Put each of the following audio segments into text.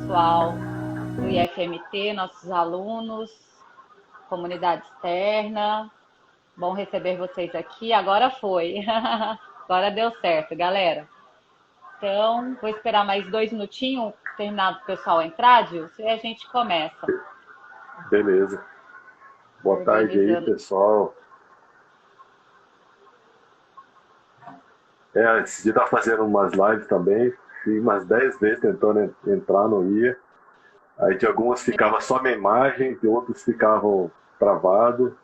pessoal do IFMT, nossos alunos, comunidade externa. Bom receber vocês aqui. Agora foi. Agora deu certo, galera. Então, vou esperar mais 2 minutinhos, terminar o pessoal entrar, Dilson, e a gente começa. Beleza. Boa tarde aí, Organizando. pessoal. Esse dia tá fazendo umas lives também. Fiz umas 10 vezes tentando entrar, não ia. Aí de algumas ficava só minha imagem, de outros ficavam travado.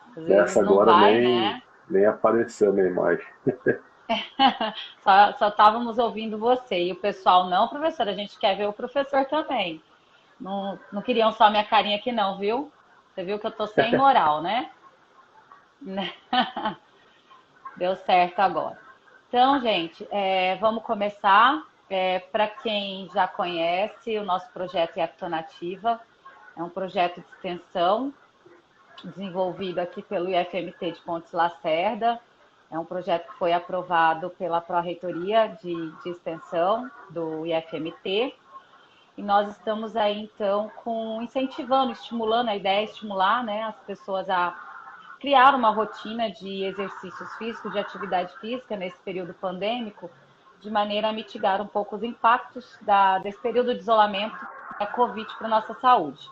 Às vezes Dessa não agora vai, nem, né? nem apareceu minha imagem. Só estávamos ouvindo você. E o pessoal, não, professor, a gente quer ver o professor também. Não, não queriam só minha carinha aqui, não, viu? Você viu que eu tô sem moral, né? Deu certo agora. Então, gente, vamos começar. Para quem já conhece, o nosso projeto Nativa é um projeto de extensão desenvolvido aqui pelo IFMT de Pontes Lacerda. É um projeto que foi aprovado pela Pró-Reitoria de Extensão do IFMT. E nós estamos aí, então, incentivando, estimulando, a ideia é estimular, né, as pessoas a criar uma rotina de exercícios físicos, de atividade física nesse período pandêmico, de maneira a mitigar um pouco os impactos desse período de isolamento da Covid para a nossa saúde.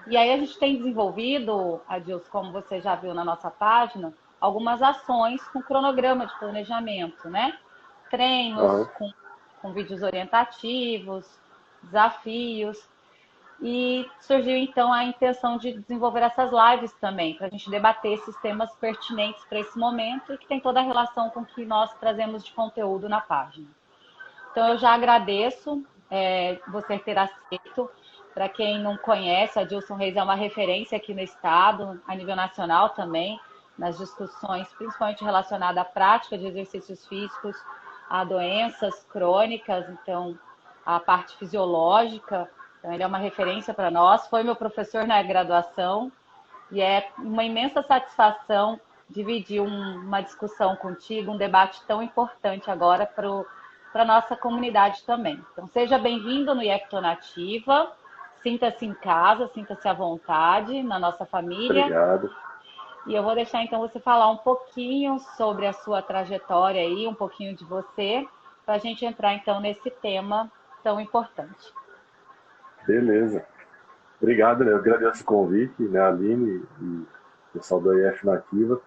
E aí a gente tem desenvolvido, Adilson, como você já viu na nossa página, algumas ações com cronograma de planejamento, né? Treinos Aham. com vídeos orientativos, desafios. E surgiu então a intenção de desenvolver essas lives também, para a gente debater esses temas pertinentes para esse momento e que tem toda a relação com o que nós trazemos de conteúdo na página. Então eu já agradeço você ter aceito. Para quem não conhece, a Dilson Reis é uma referência aqui no estado, a nível nacional também, nas discussões, principalmente relacionadas à prática de exercícios físicos, a doenças crônicas, então a parte fisiológica. Então ele é uma referência para nós, foi meu professor na graduação e é uma imensa satisfação dividir uma discussão contigo, um debate tão importante agora para a nossa comunidade também. Então, seja bem-vindo no IECTO Nativa, sinta-se em casa, sinta-se à vontade na nossa família. Obrigado. E eu vou deixar, então, você falar um pouquinho sobre a sua trajetória aí, um pouquinho de você, para a gente entrar, então, nesse tema tão importante. Beleza. Obrigado, né? Eu agradeço o convite, né, Aline e o pessoal da IF Nativa.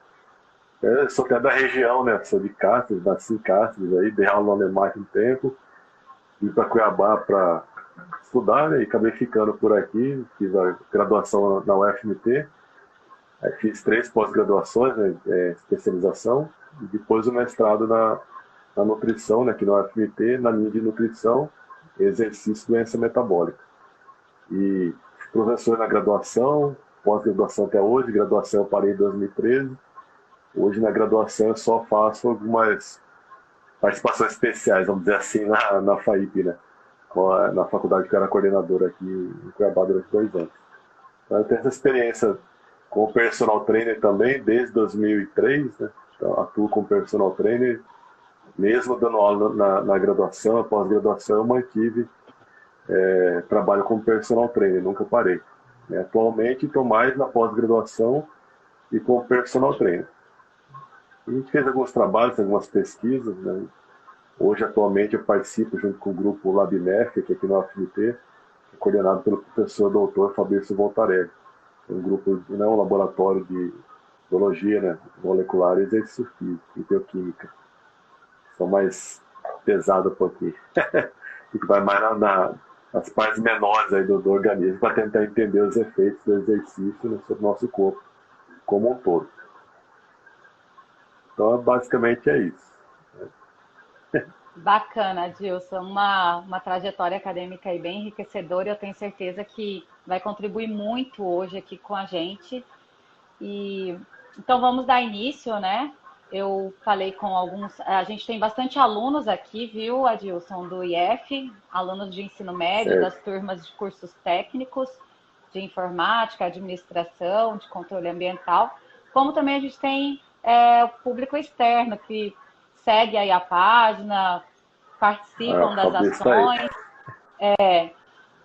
Eu sou até da região, né? Sou de Cáceres, nasci em Cáceres, aí dei aula no Alemar um tempo. Vim para Cuiabá para estudar, né? E acabei ficando por aqui. Fiz a graduação na UFMT. Aí fiz 3 pós-graduações, né? Especialização. E depois o mestrado na nutrição, né? Aqui na UFMT, na linha de nutrição, exercício e doença metabólica. E professor na graduação, pós-graduação até hoje. Graduação eu parei em 2013. Hoje na graduação eu só faço algumas participações especiais, vamos dizer assim, na FAIP, né? Na faculdade que eu era coordenador aqui em Cuiabá durante 2 anos. Então, eu tenho essa experiência como personal trainer também, desde 2003, né? Então, atuo como personal trainer, mesmo dando aula na graduação, pós-graduação, eu mantive trabalho como personal trainer, nunca parei. Atualmente, estou mais na pós-graduação e como personal trainer. A gente fez alguns trabalhos, algumas pesquisas, né? Hoje, atualmente, eu participo junto com o grupo LabMEF, que é aqui na UFMT, coordenado pelo professor doutor Fabrício Voltarelli. É um grupo, né, um laboratório de biologia, né, molecular e exercício físico e bioquímica. São mais pesados um pouquinho. E que vai mais nas partes menores aí do organismo para tentar entender os efeitos do exercício, né, sobre o nosso corpo como um todo. Então, basicamente é isso. Bacana, Dilson. Uma trajetória acadêmica aí bem enriquecedora. Eu tenho certeza que vai contribuir muito hoje aqui com a gente. E então vamos dar início, né? Eu falei com alguns. A gente tem bastante alunos aqui, viu, Adilson, do IF, alunos de ensino médio, das Certo. turmas de cursos técnicos, de informática, administração, de controle ambiental, como também a gente tem o público externo que segue aí a página, Ah, participam o das Fabrício está aí. ações.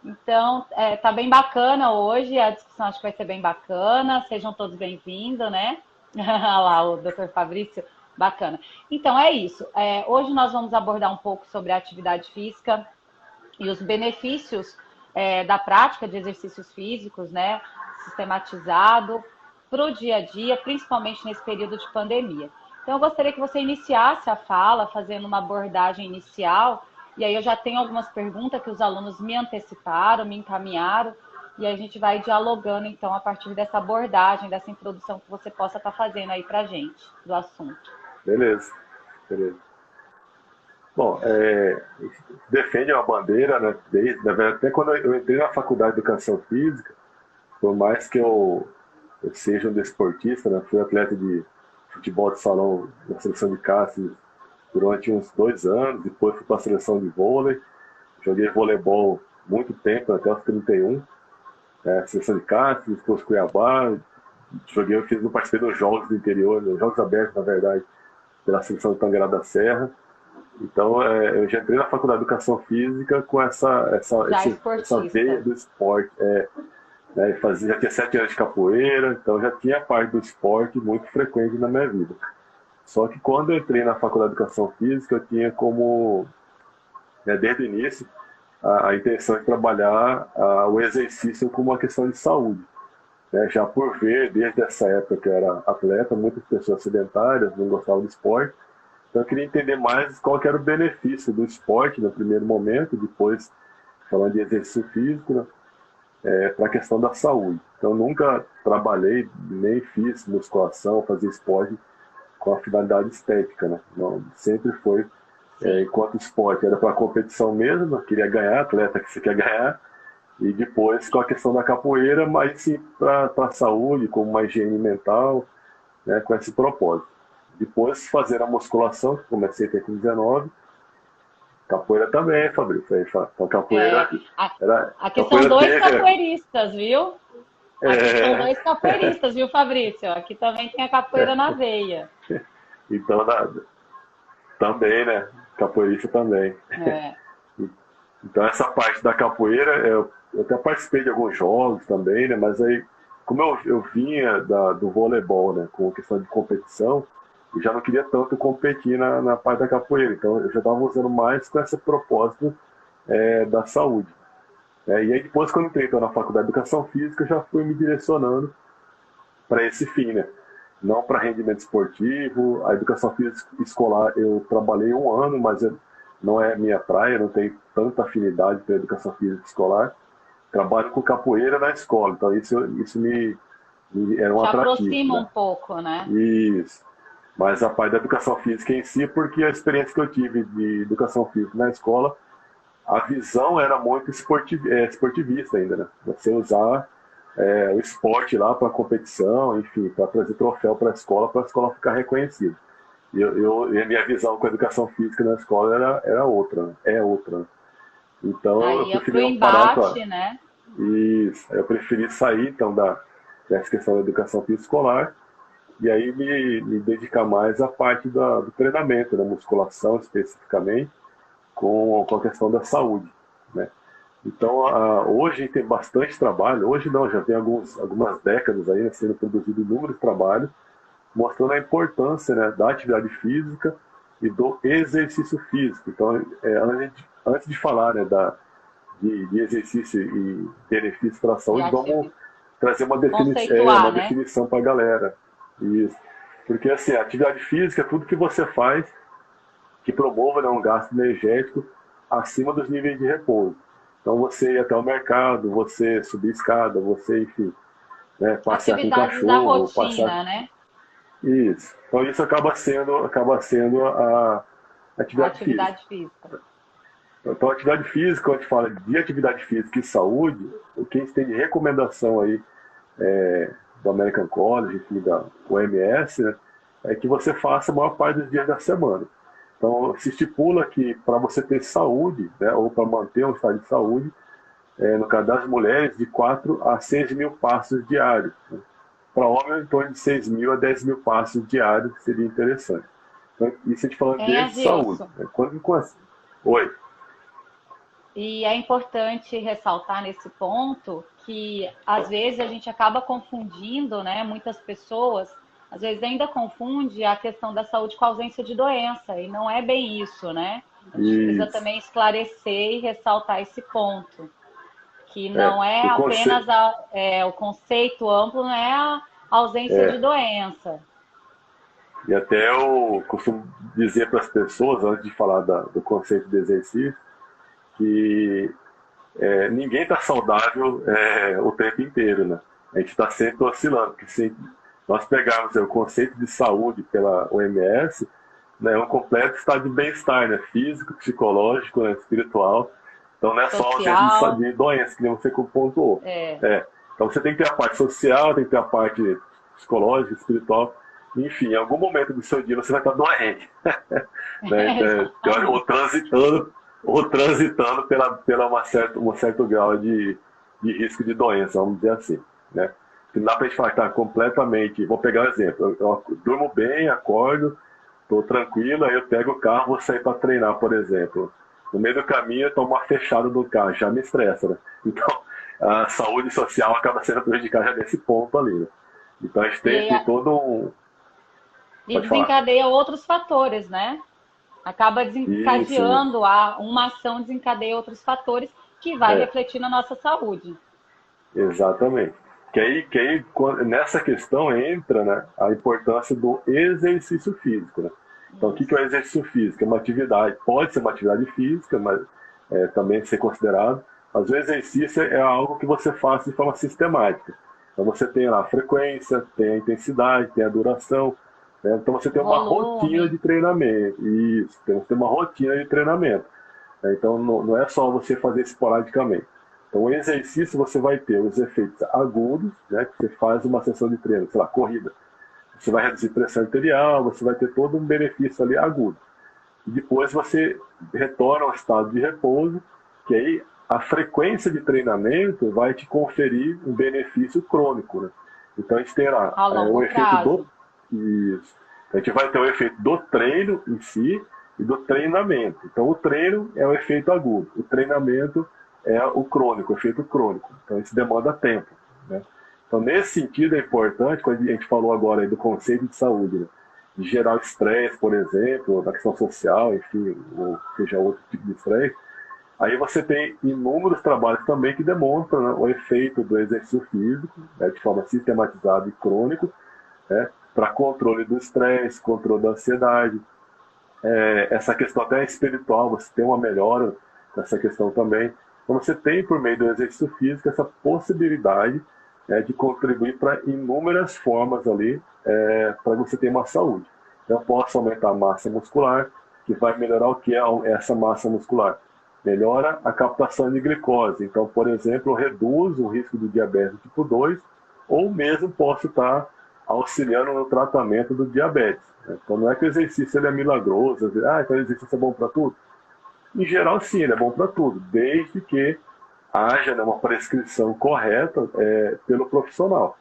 Então, tá bem bacana hoje, a discussão acho que vai ser bem bacana, sejam todos bem-vindos, né? Olha lá, o Dr. Fabrício, bacana. Então, é isso. Hoje nós vamos abordar um pouco sobre a atividade física e os benefícios da prática de exercícios físicos, né? Sistematizado para o dia a dia, principalmente nesse período de pandemia. Então, eu gostaria que você iniciasse a fala, fazendo uma abordagem inicial. E aí eu já tenho algumas perguntas que os alunos me anteciparam, me encaminharam, e a gente vai dialogando, então, a partir dessa abordagem, dessa introdução que você possa estar fazendo aí para a gente, do assunto. Beleza, beleza. Bom, defende uma bandeira, né? Na verdade, até quando eu entrei na faculdade de Educação Física, por mais que eu seja um desportista, né? Fui atleta de futebol de salão na seleção de Cáceres durante uns 2 anos, depois fui para a seleção de vôlei, joguei voleibol muito tempo, até os 31, seleção de Cáceres, depois Cuiabá, não participei dos jogos do interior, dos jogos abertos, na verdade, pela seleção de Tangará da Serra. Então, eu já entrei na faculdade de Educação Física com essa veia do esporte. Né, já tinha 7 anos de capoeira, então já tinha parte do esporte muito frequente na minha vida. Só que quando eu entrei na faculdade de Educação Física, eu tinha como, desde o início, a intenção de trabalhar o exercício como uma questão de saúde. Já por ver, desde essa época que eu era atleta, muitas pessoas sedentárias, não gostavam de esporte, então eu queria entender mais qual que era o benefício do esporte no primeiro momento, depois falando de exercício físico, né? Para a questão da saúde. Então, nunca trabalhei, nem fiz musculação, fazia esporte com a finalidade estética, né? Não, sempre foi, enquanto esporte era para competição mesmo, eu queria ganhar, atleta que você quer ganhar, e depois com a questão da capoeira, mas sim para a saúde, como uma higiene mental, né, com esse propósito. Depois fazer a musculação, que comecei a ter com 19, capoeira também, Fabrício. Então, capoeira. Aqui são dois capoeiristas, viu? Aqui são dois capoeiristas, viu, Fabrício? Aqui também tem a capoeira na veia. Então, também, né? Capoeirista também. Então, essa parte da capoeira, eu até participei de alguns jogos também, né? Mas aí, como eu vinha do voleibol, né? Com questão de competição, eu já não queria tanto competir na parte da capoeira. Então, eu já estava usando mais com esse propósito da saúde. E aí, depois, quando eu entrei então, na faculdade de Educação Física, eu já fui me direcionando para esse fim, né? Não para rendimento esportivo. A educação física escolar, eu trabalhei 1 ano, mas não é minha praia, não tenho tanta afinidade pela educação física escolar. Trabalho com capoeira na escola, então isso me era um atrativo. Aproxima, né? Um pouco, né? Isso. Mas a parte da educação física em si, porque a experiência que eu tive de educação física na escola, a visão era muito esportivista ainda, né? Você usar o esporte lá para competição, enfim, para trazer troféu para a escola ficar reconhecida. E a minha visão com a educação física na escola era outra, é outra. Então aí eu preferi embate, né? Isso, eu preferi sair então dessa questão da educação física escolar e aí me dedicar mais à parte do treinamento, da musculação especificamente, com a questão da saúde, né? Então, hoje tem bastante trabalho, hoje não, já tem algumas décadas aí, né, sendo produzido inúmeros trabalhos, mostrando a importância, né, da atividade física e do exercício físico. Então, antes de falar, né, de exercício e benefícios para a saúde, vamos trazer uma definição para a galera. Isso. Porque assim, a atividade física é tudo que você faz que promova, né, um gasto energético acima dos níveis de repouso. Então, você ir até o mercado, você subir escada, você, enfim, né, passear com o cachorro. Da rotina, né? Isso. Então, isso acaba sendo a atividade física. Então, a atividade física, quando a gente fala de atividade física e saúde, o que a gente tem de recomendação aí do American College, enfim, da OMS, né, é que você faça a maior parte dos dias da semana. Então, se estipula que para você ter saúde, né, ou para manter um estado de saúde, no caso das mulheres, de 4 a 6 mil passos diários. Né? Para homens, em torno de 6 mil a 10 mil passos diários seria interessante. Então, isso a gente falando de saúde. Oi. E é importante ressaltar nesse ponto que, às vezes, a gente acaba confundindo, né? Muitas pessoas, às vezes, ainda confunde a questão da saúde com a ausência de doença, e não é bem isso, né? A gente precisa Isso. também esclarecer e ressaltar esse ponto, que É, não é o conceito, apenas o conceito amplo, não é a ausência de é, doença. e até eu costumo dizer para as pessoas, antes de falar do conceito de exercício, que ninguém está saudável o tempo inteiro, né? A gente está sempre oscilando, porque se nós pegarmos o conceito de saúde pela OMS, né, é um completo estado de bem-estar, né? Físico, psicológico, né, espiritual. Então não é só ausência Social, de doença, que nem você pontuou. é, É. Então você tem que ter a parte social, tem que ter a parte psicológica, espiritual. Enfim, em algum momento do seu dia você vai estar doente. Né? Ou exatamente. transitando pela um certo grau de risco de doença, vamos dizer assim. Né? Não dá para a gente falar que está completamente. Vou pegar um exemplo. Eu durmo bem, acordo, estou tranquilo, aí eu pego o carro, vou sair para treinar, por exemplo. No meio do caminho, eu tomo uma fechada do carro, já me estressa. Né? Então, a saúde social acaba sendo prejudicada nesse ponto ali. Né? Então, a gente E, tem todo um. e Pode falar. desencadeia outros fatores, né? Acaba Isso, desencadeando uma ação, desencadeia outros fatores que vai é, refletir na nossa saúde. exatamente. Nessa questão entra, né, a importância do exercício físico. Né? Então, o que é o Isso. exercício físico? É uma atividade, pode ser uma atividade física, mas também ser considerado. Mas o exercício é algo que você faz de forma sistemática. Então, você tem lá a frequência, tem a intensidade, tem a duração. Né? Então, você tem uma rotina Volume. de treinamento. Isso, tem uma rotina de treinamento. Então, não é só você fazer esporadicamente. Então, o exercício você vai ter os efeitos agudos, né, que você faz uma sessão de treino, sei lá, corrida. Você vai reduzir pressão arterial, você vai ter todo um benefício ali agudo. E depois você retorna ao estado de repouso, que aí a frequência de treinamento vai te conferir um benefício crônico. Né? Então, a gente terá A o longo efeito prazo. isso. A gente vai ter o efeito do treino em si e do treinamento. Então, o treino é o efeito agudo, o treinamento é o crônico, o efeito crônico. Então, isso demanda tempo. Né? Então, nesse sentido, é importante, quando a gente falou agora aí do conceito de saúde, né? De gerar estresse, por exemplo, da questão social, enfim, ou seja, outro tipo de estresse, aí você tem inúmeros trabalhos também que demonstram, né, o efeito do exercício físico, né, de forma sistematizada e crônico, né, para controle do estresse, controle da ansiedade, essa questão até espiritual, você tem uma melhora nessa questão também. Então você tem, por meio do exercício físico, essa possibilidade de contribuir para inúmeras formas ali, para você ter uma saúde. Eu posso aumentar a massa muscular, que vai melhorar o que é essa massa muscular? Melhora a captação de glicose. Então, por exemplo, eu reduzo o risco do diabetes tipo 2, ou mesmo posso estar auxiliando no tratamento do diabetes. Né? Então não é que o exercício ele é milagroso, então o exercício é bom para tudo. Em geral, sim, ele é bom para tudo, desde que haja, né, uma prescrição correta pelo profissional.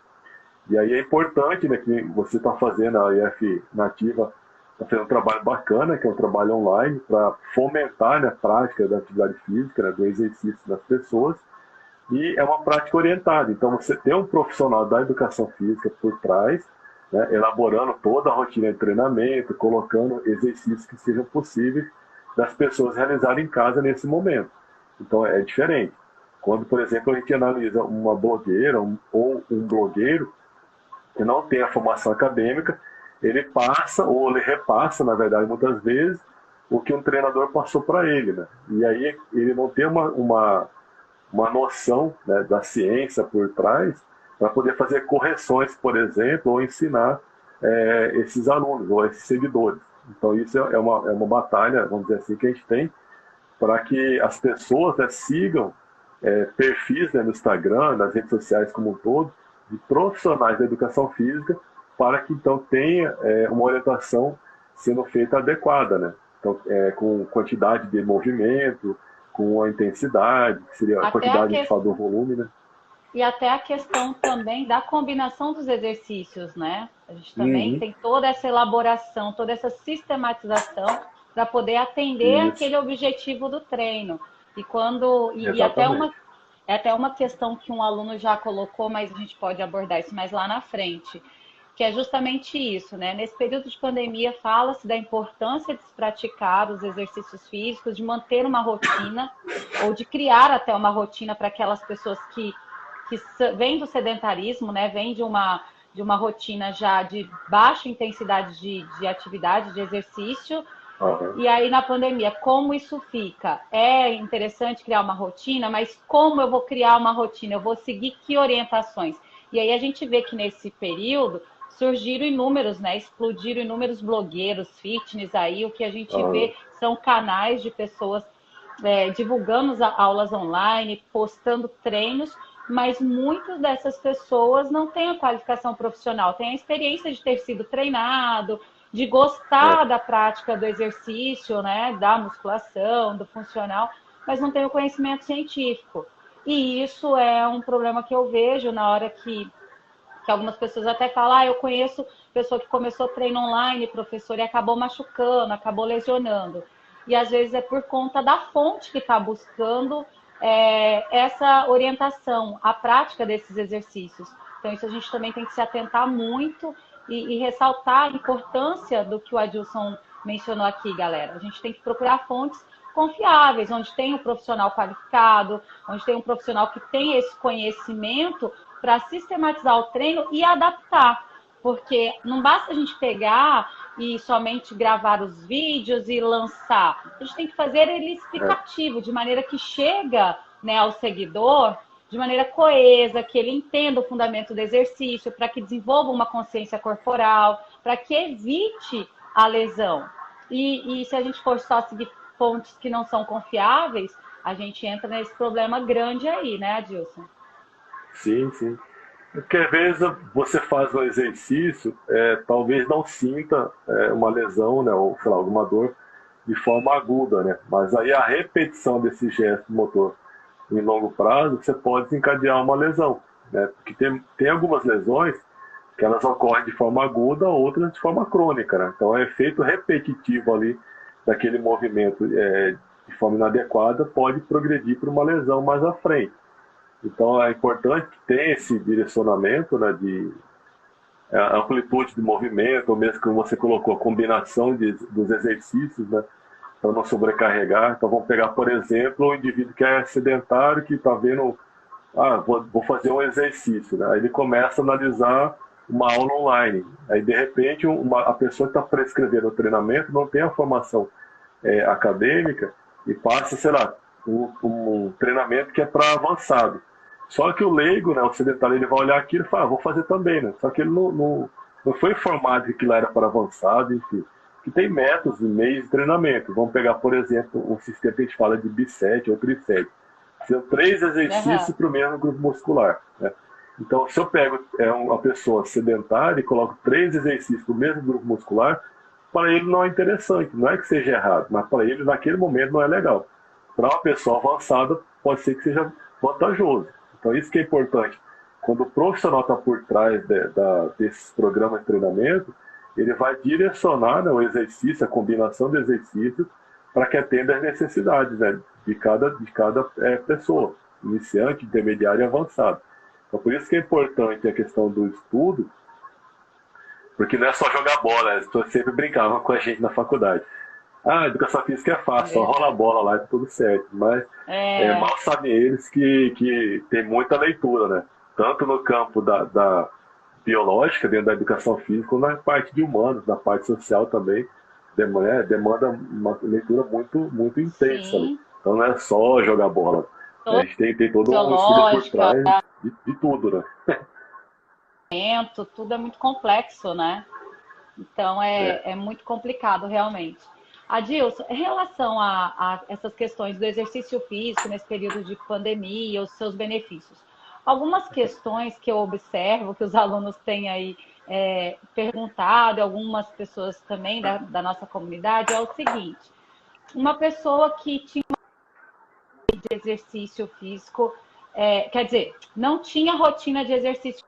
E aí é importante, né, que você está fazendo, a IF Nativa está fazendo um trabalho bacana, que é um trabalho online, para fomentar, né, a prática da atividade física, né, do exercício das pessoas, e é uma prática orientada. Então, você tem um profissional da educação física por trás, né, elaborando toda a rotina de treinamento, colocando exercícios que sejam possíveis das pessoas realizarem em casa nesse momento. Então, é diferente. Quando, por exemplo, a gente analisa uma blogueira ou um blogueiro que não tem a formação acadêmica, ele passa, ou ele repassa, na verdade, muitas vezes, o que um treinador passou para ele. Né? E aí ele não tem uma noção, né, da ciência por trás para poder fazer correções, por exemplo, ou ensinar esses alunos ou esses seguidores. Então isso é uma batalha, vamos dizer assim, que a gente tem para que as pessoas, né, sigam perfis, né, no Instagram, nas redes sociais como um todo, de profissionais da educação física, para que então tenha uma orientação sendo feita adequada, né? Então, com quantidade de movimento, com a intensidade, que seria a Até a quantidade, a gente que... fala do volume, né? E até a questão também da combinação dos exercícios, né? A gente também Uhum, tem toda essa elaboração, toda essa sistematização para poder atender isso. aquele objetivo do treino. E até uma questão que um aluno já colocou, mas a gente pode abordar isso mais lá na frente, que é justamente isso, né? Nesse período de pandemia, fala-se da importância de se praticar os exercícios físicos, de manter uma rotina, ou de criar até uma rotina para aquelas pessoas que vêm do sedentarismo, né? Vêm de uma rotina já de baixa intensidade de atividade, de exercício. Uhum. E aí, na pandemia, como isso fica? É interessante criar uma rotina, mas como eu vou criar uma rotina? Eu vou seguir que orientações? E aí a gente vê que nesse período surgiram inúmeros, né? Explodiram inúmeros blogueiros, fitness aí, o que a gente vê são canais de pessoas divulgando aulas online, postando treinos, mas muitas dessas pessoas não têm a qualificação profissional, têm a experiência de ter sido treinado, de gostar da prática do exercício, né, da musculação, do funcional, mas não tem o conhecimento científico. E isso é um problema que eu vejo na hora que algumas pessoas até falam, eu conheço pessoa que começou treino online, professor, e acabou machucando, acabou lesionando. E às vezes é por conta da fonte que está buscando essa orientação, a prática desses exercícios. Então isso a gente também tem que se atentar muito e ressaltar a importância do que o Adilson mencionou aqui, galera. A gente tem que procurar fontes confiáveis, onde tem um profissional qualificado, onde tem um profissional que tem esse conhecimento para sistematizar o treino e adaptar. Porque não basta a gente pegar e somente gravar os vídeos e lançar. A gente tem que fazer ele explicativo, de maneira que chega, né, ao seguidor de maneira coesa, que ele entenda o fundamento do exercício, para que desenvolva uma consciência corporal, para que evite a lesão. E se a gente for só seguir fontes que não são confiáveis, a gente entra nesse problema grande aí, né, Adilson? Sim, sim. Porque às vezes você faz um exercício, talvez não sinta uma lesão, né, ou sei lá, alguma dor de forma aguda, né? Mas aí a repetição desse gesto motor em longo prazo, você pode desencadear uma lesão, né? Porque tem algumas lesões que elas ocorrem de forma aguda, outras de forma crônica, né? Então, o efeito repetitivo ali daquele movimento de forma inadequada pode progredir para uma lesão mais à frente. Então, é importante que tenha esse direcionamento, né, de amplitude de movimento, ou mesmo que você colocou, a combinação dos exercícios, né, para não sobrecarregar. Então, vamos pegar, por exemplo, o indivíduo que é sedentário, que está vendo, vou fazer um exercício, né? Aí ele começa a analisar uma aula online. Aí, de repente, a pessoa que está prescrevendo o treinamento não tem a formação acadêmica e passa, sei lá, um treinamento que é para avançado. Só que o leigo, né, o sedentário, ele vai olhar aquilo e fala, vou fazer também, né? Só que ele não foi informado que aquilo era para avançado, enfim. Que tem métodos e meios de treinamento. Vamos pegar, por exemplo, um sistema que a gente fala de bisete ou trisete. São 3 exercícios para o mesmo grupo muscular, né? Então, se eu pego uma pessoa sedentária e coloco 3 exercícios para o mesmo grupo muscular, para ele não é interessante. Não é que seja errado, mas para ele, naquele momento, não é legal. Para uma pessoa avançada, pode ser que seja vantajoso. Então, isso que é importante. Quando o profissional está por trás desses programas de treinamento, ele vai direcionar, né, o exercício, a combinação de exercícios, para que atenda às necessidades, né, de cada pessoa, iniciante, intermediário e avançado. Então, por isso que é importante a questão do estudo, porque não é só jogar bola, as pessoas sempre brincavam com a gente na faculdade. A educação física é fácil, só rola a bola lá e tá tudo certo. Mas mal sabem eles que tem muita leitura, né? Tanto no campo da biológica, dentro da educação física, como na parte de humanos, na parte social também, demanda uma leitura muito, muito intensa. Né? Então não é só jogar bola. A gente tem todo um estudo por trás de tudo, né? Tudo é muito complexo, né? Então é muito complicado, realmente. Adilson, em relação a essas questões do exercício físico nesse período de pandemia, os seus benefícios, algumas questões que eu observo que os alunos têm aí perguntado, algumas pessoas também da nossa comunidade, é o seguinte: uma pessoa que tinha de exercício físico, quer dizer, não tinha rotina de exercício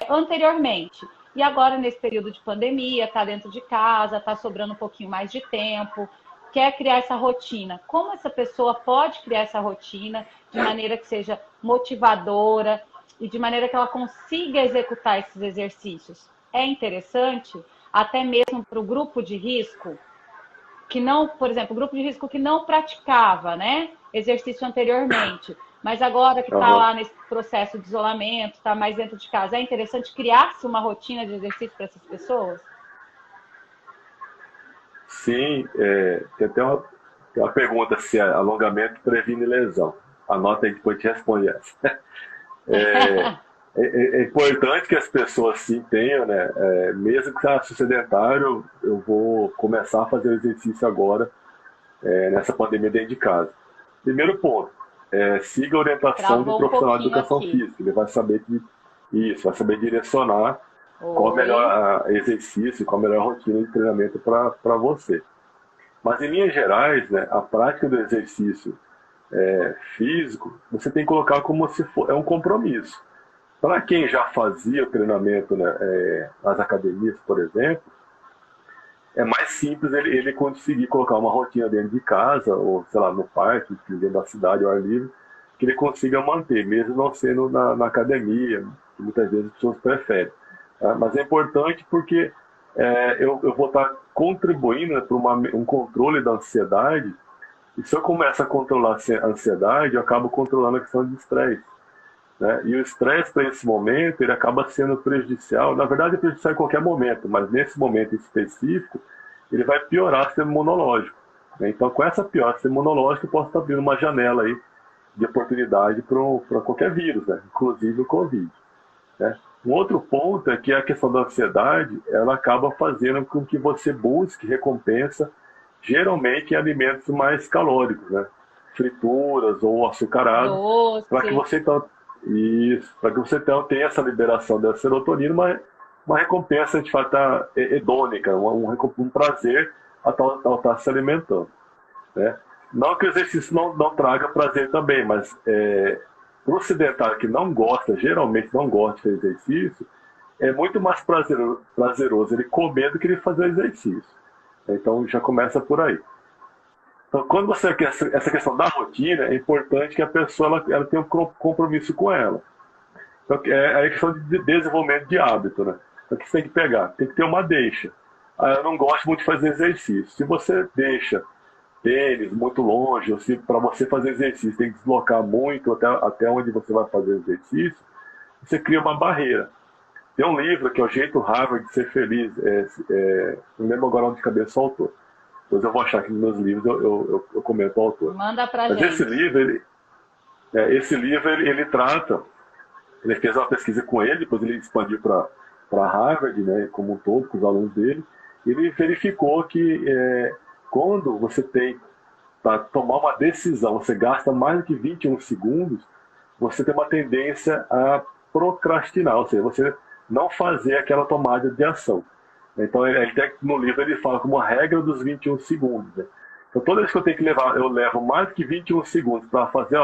anteriormente. E agora, nesse período de pandemia, está dentro de casa, está sobrando um pouquinho mais de tempo. quer criar essa rotina. Como essa pessoa pode criar essa rotina de maneira que seja motivadora e de maneira que ela consiga executar esses exercícios? É interessante, até mesmo para o grupo de risco, que não, por exemplo, o grupo de risco que não praticava, né, exercício anteriormente, mas agora que está lá nesse processo de isolamento, está mais dentro de casa, é interessante criar-se uma rotina de exercício para essas pessoas? Sim, tem até uma pergunta se alongamento previne lesão. Anota aí, depois te responde essa. É importante que as pessoas sim tenham, né? Mesmo que seja sedentário, eu vou começar a fazer o exercício agora, nessa pandemia dentro de casa. Primeiro ponto, siga a orientação do profissional de educação física. Ele vai saber vai saber direcionar qual é o melhor exercício, qual é a melhor rotina de treinamento para você. Mas, em linhas gerais, né, a prática do exercício físico, você tem que colocar como se for um compromisso. Para quem já fazia o treinamento, né, nas academias, por exemplo, é mais simples ele conseguir colocar uma rotina dentro de casa, ou, sei lá, no parque, dentro da cidade, ao ar livre, que ele consiga manter, mesmo não sendo na academia, que muitas vezes as pessoas preferem. Tá? Mas é importante porque eu vou estar contribuindo, né, para um controle da ansiedade, e se eu começo a controlar a ansiedade, eu acabo controlando a questão de estresse. Né? E o estresse, para esse momento, ele acaba sendo prejudicial. Na verdade, é prejudicial em qualquer momento, mas nesse momento específico, ele vai piorar o sistema imunológico. Né? Então, com essa piora do sistema imunológico, eu posso estar abrindo uma janela aí de oportunidade para qualquer vírus, né? Inclusive o Covid. Né? Um outro ponto é que a questão da ansiedade, ela acaba fazendo com que você busque recompensa, geralmente em alimentos mais calóricos, né? Frituras ou açucarados, para que você tenha essa liberação da serotonina, uma recompensa de fato hedônica, um prazer ao estar se alimentando. Né? Não que o exercício não traga prazer também, mas para o sedentário que geralmente não gosta de fazer exercício, é muito mais prazeroso ele comer do que ele fazer exercício. Então já começa por aí. Então, quando você quer essa questão da rotina, é importante que a pessoa ela tenha um compromisso com ela. Então, é a questão de desenvolvimento de hábito, né? Então, o que você tem que pegar? Tem que ter uma deixa. Eu não gosto muito de fazer exercício. Se você deixa tênis muito longe, ou se para você fazer exercício tem que deslocar muito até onde você vai fazer exercício, você cria uma barreira. Tem um livro que é O Jeito Harvard de Ser Feliz, não lembro agora de cabeça o autor. Depois eu vou achar que nos meus livros eu comento o autor. Manda pra gente. Esse livro, ele trata, ele fez uma pesquisa com ele, depois ele expandiu para Harvard, né, como um todo, com os alunos dele, e ele verificou que quando você tem para tomar uma decisão, você gasta mais do que 21 segundos, você tem uma tendência a procrastinar, ou seja, você não fazer aquela tomada de ação. Então, no livro ele fala como a regra dos 21 segundos. Né? Então, toda vez que eu levo mais que 21 segundos para fazer,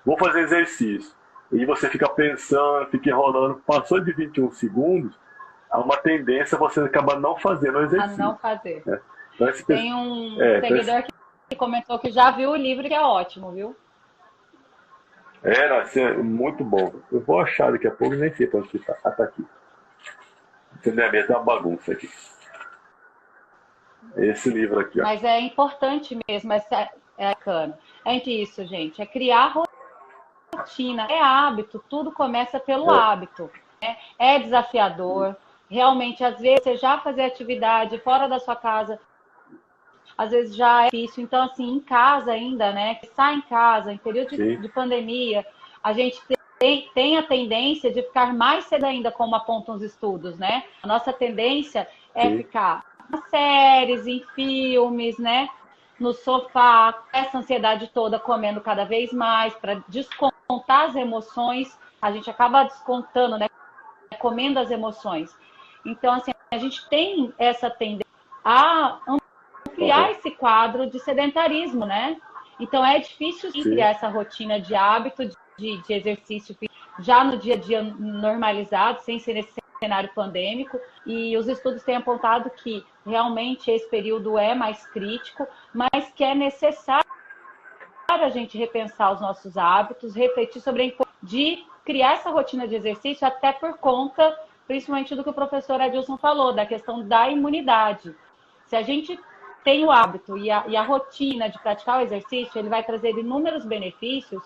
vou fazer exercício, e você fica pensando, fica enrolando, passou de 21 segundos, há uma tendência a você acabar não fazendo o exercício. A não fazer. Né? Então, tem um seguidor que comentou que já viu o livro, que é ótimo, viu? Não, é muito bom. Eu vou achar daqui a pouco, nem sei para onde está. Tá aqui. Você não é mesmo, é uma bagunça aqui. Esse livro aqui, ó. Mas é importante mesmo, isso, gente. É criar rotina, é hábito, tudo começa pelo hábito. Né? É desafiador. Realmente, às vezes, você já fazer atividade fora da sua casa, às vezes já é difícil. Então, assim, em casa ainda, né? Sai em casa, em período de pandemia, a gente tem a tendência de ficar mais cedo ainda, como apontam os estudos, né? A nossa tendência é ficar nas séries, em filmes, né? No sofá, essa ansiedade toda, comendo cada vez mais, para descontar as emoções. A gente acaba descontando, né? Comendo as emoções. Então, assim, a gente tem essa tendência a ampliar esse quadro de sedentarismo, né? Então, é difícil criar essa rotina de hábito de exercício já no dia a dia normalizado, sem ser necessário cenário pandêmico, e os estudos têm apontado que realmente esse período é mais crítico, mas que é necessário a gente repensar os nossos hábitos, refletir sobre a importância de criar essa rotina de exercício, até por conta, principalmente do que o professor Adilson falou, da questão da imunidade. Se a gente tem o hábito e a rotina de praticar o exercício, ele vai trazer inúmeros benefícios,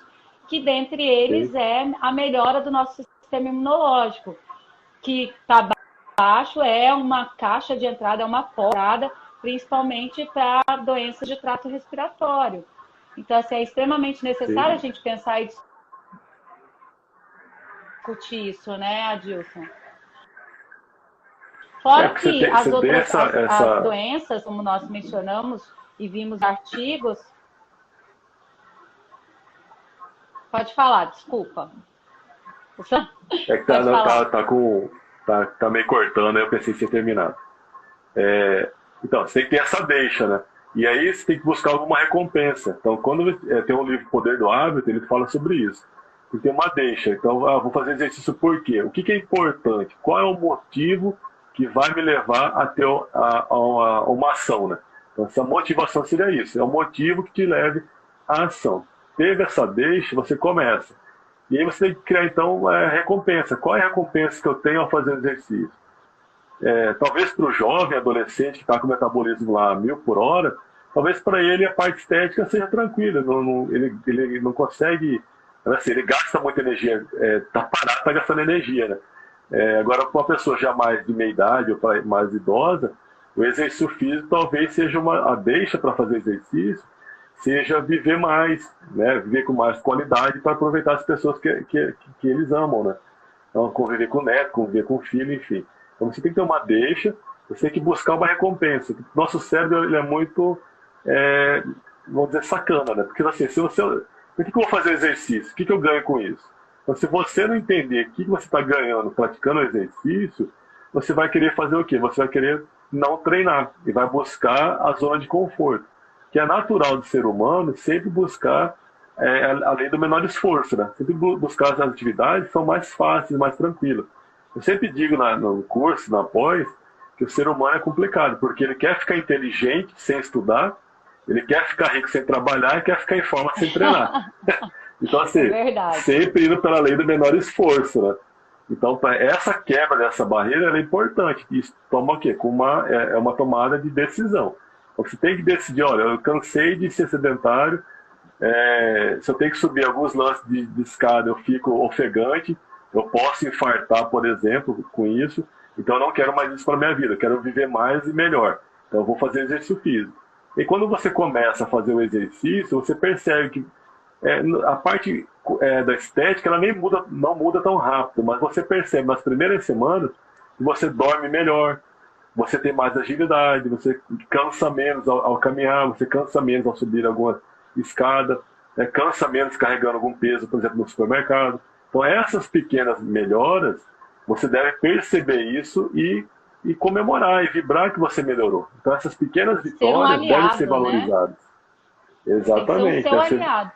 que dentre eles é a melhora do nosso sistema imunológico, que está baixo, é uma caixa de entrada, é uma porta, principalmente para doenças de trato respiratório. Então, assim, é extremamente necessário a gente pensar e discutir isso, né, Adilson? Fora que as outras as doenças, como nós mencionamos e vimos artigos... Pode falar, desculpa. É que tá meio cortando, eu pensei que você ia terminar. Então, você tem que ter essa deixa, né? E aí você tem que buscar alguma recompensa. Então, quando tem um livro Poder do Hábito, ele fala sobre isso. Tem que ter uma deixa. Então, vou fazer exercício por quê? O que é importante? Qual é o motivo que vai me levar a ter uma ação, né? Então, essa motivação seria isso. É o motivo que te leve à ação. Teve essa deixa, você começa. E aí você tem que criar, então, recompensa. Qual é a recompensa que eu tenho ao fazer exercício? Talvez para o jovem, adolescente, que está com o metabolismo lá a 1000 por hora, talvez para ele a parte estética seja tranquila. Ele não consegue... Assim, ele gasta muita energia, está parado, está gastando energia, né? Agora, para uma pessoa já mais de meia idade ou mais idosa, o exercício físico talvez seja a deixa para fazer exercício, seja viver mais, né? Viver com mais qualidade para aproveitar as pessoas que eles amam, né? Então, conviver com o neto, conviver com o filho, enfim. Então, você tem que ter uma deixa, você tem que buscar uma recompensa. Nosso cérebro ele é muito, vamos dizer, sacana, né? Porque assim, por que eu vou fazer exercício? O que eu ganho com isso? Então, se você não entender o que você está ganhando praticando o exercício, você vai querer fazer o quê? Você vai querer não treinar e vai buscar a zona de conforto, que é natural do ser humano sempre buscar a lei do menor esforço, né? Sempre buscar as atividades que são mais fáceis, mais tranquilas. Eu sempre digo no curso, na pós, que o ser humano é complicado, porque ele quer ficar inteligente sem estudar, ele quer ficar rico sem trabalhar e quer ficar em forma sem treinar. Então, assim, sempre indo pela lei do menor esforço, né? Então, essa quebra dessa barreira é importante. Isso toma o quê? É uma tomada de decisão. Então, você tem que decidir, olha, eu cansei de ser sedentário, se eu tenho que subir alguns lances de escada, eu fico ofegante, eu posso infartar, por exemplo, com isso, então eu não quero mais isso para a minha vida, eu quero viver mais e melhor. Então, eu vou fazer exercício físico. E quando você começa a fazer o exercício, você percebe que a parte da estética ela não muda tão rápido, mas você percebe nas primeiras semanas que você dorme melhor, você tem mais agilidade, você cansa menos ao caminhar, você cansa menos ao subir alguma escada, cansa menos carregando algum peso, por exemplo, no supermercado. Então essas pequenas melhoras, você deve perceber isso e comemorar e vibrar que você melhorou. Então essas pequenas vitórias devem ser valorizadas. Né? Exatamente. Tem que ser o seu aliado.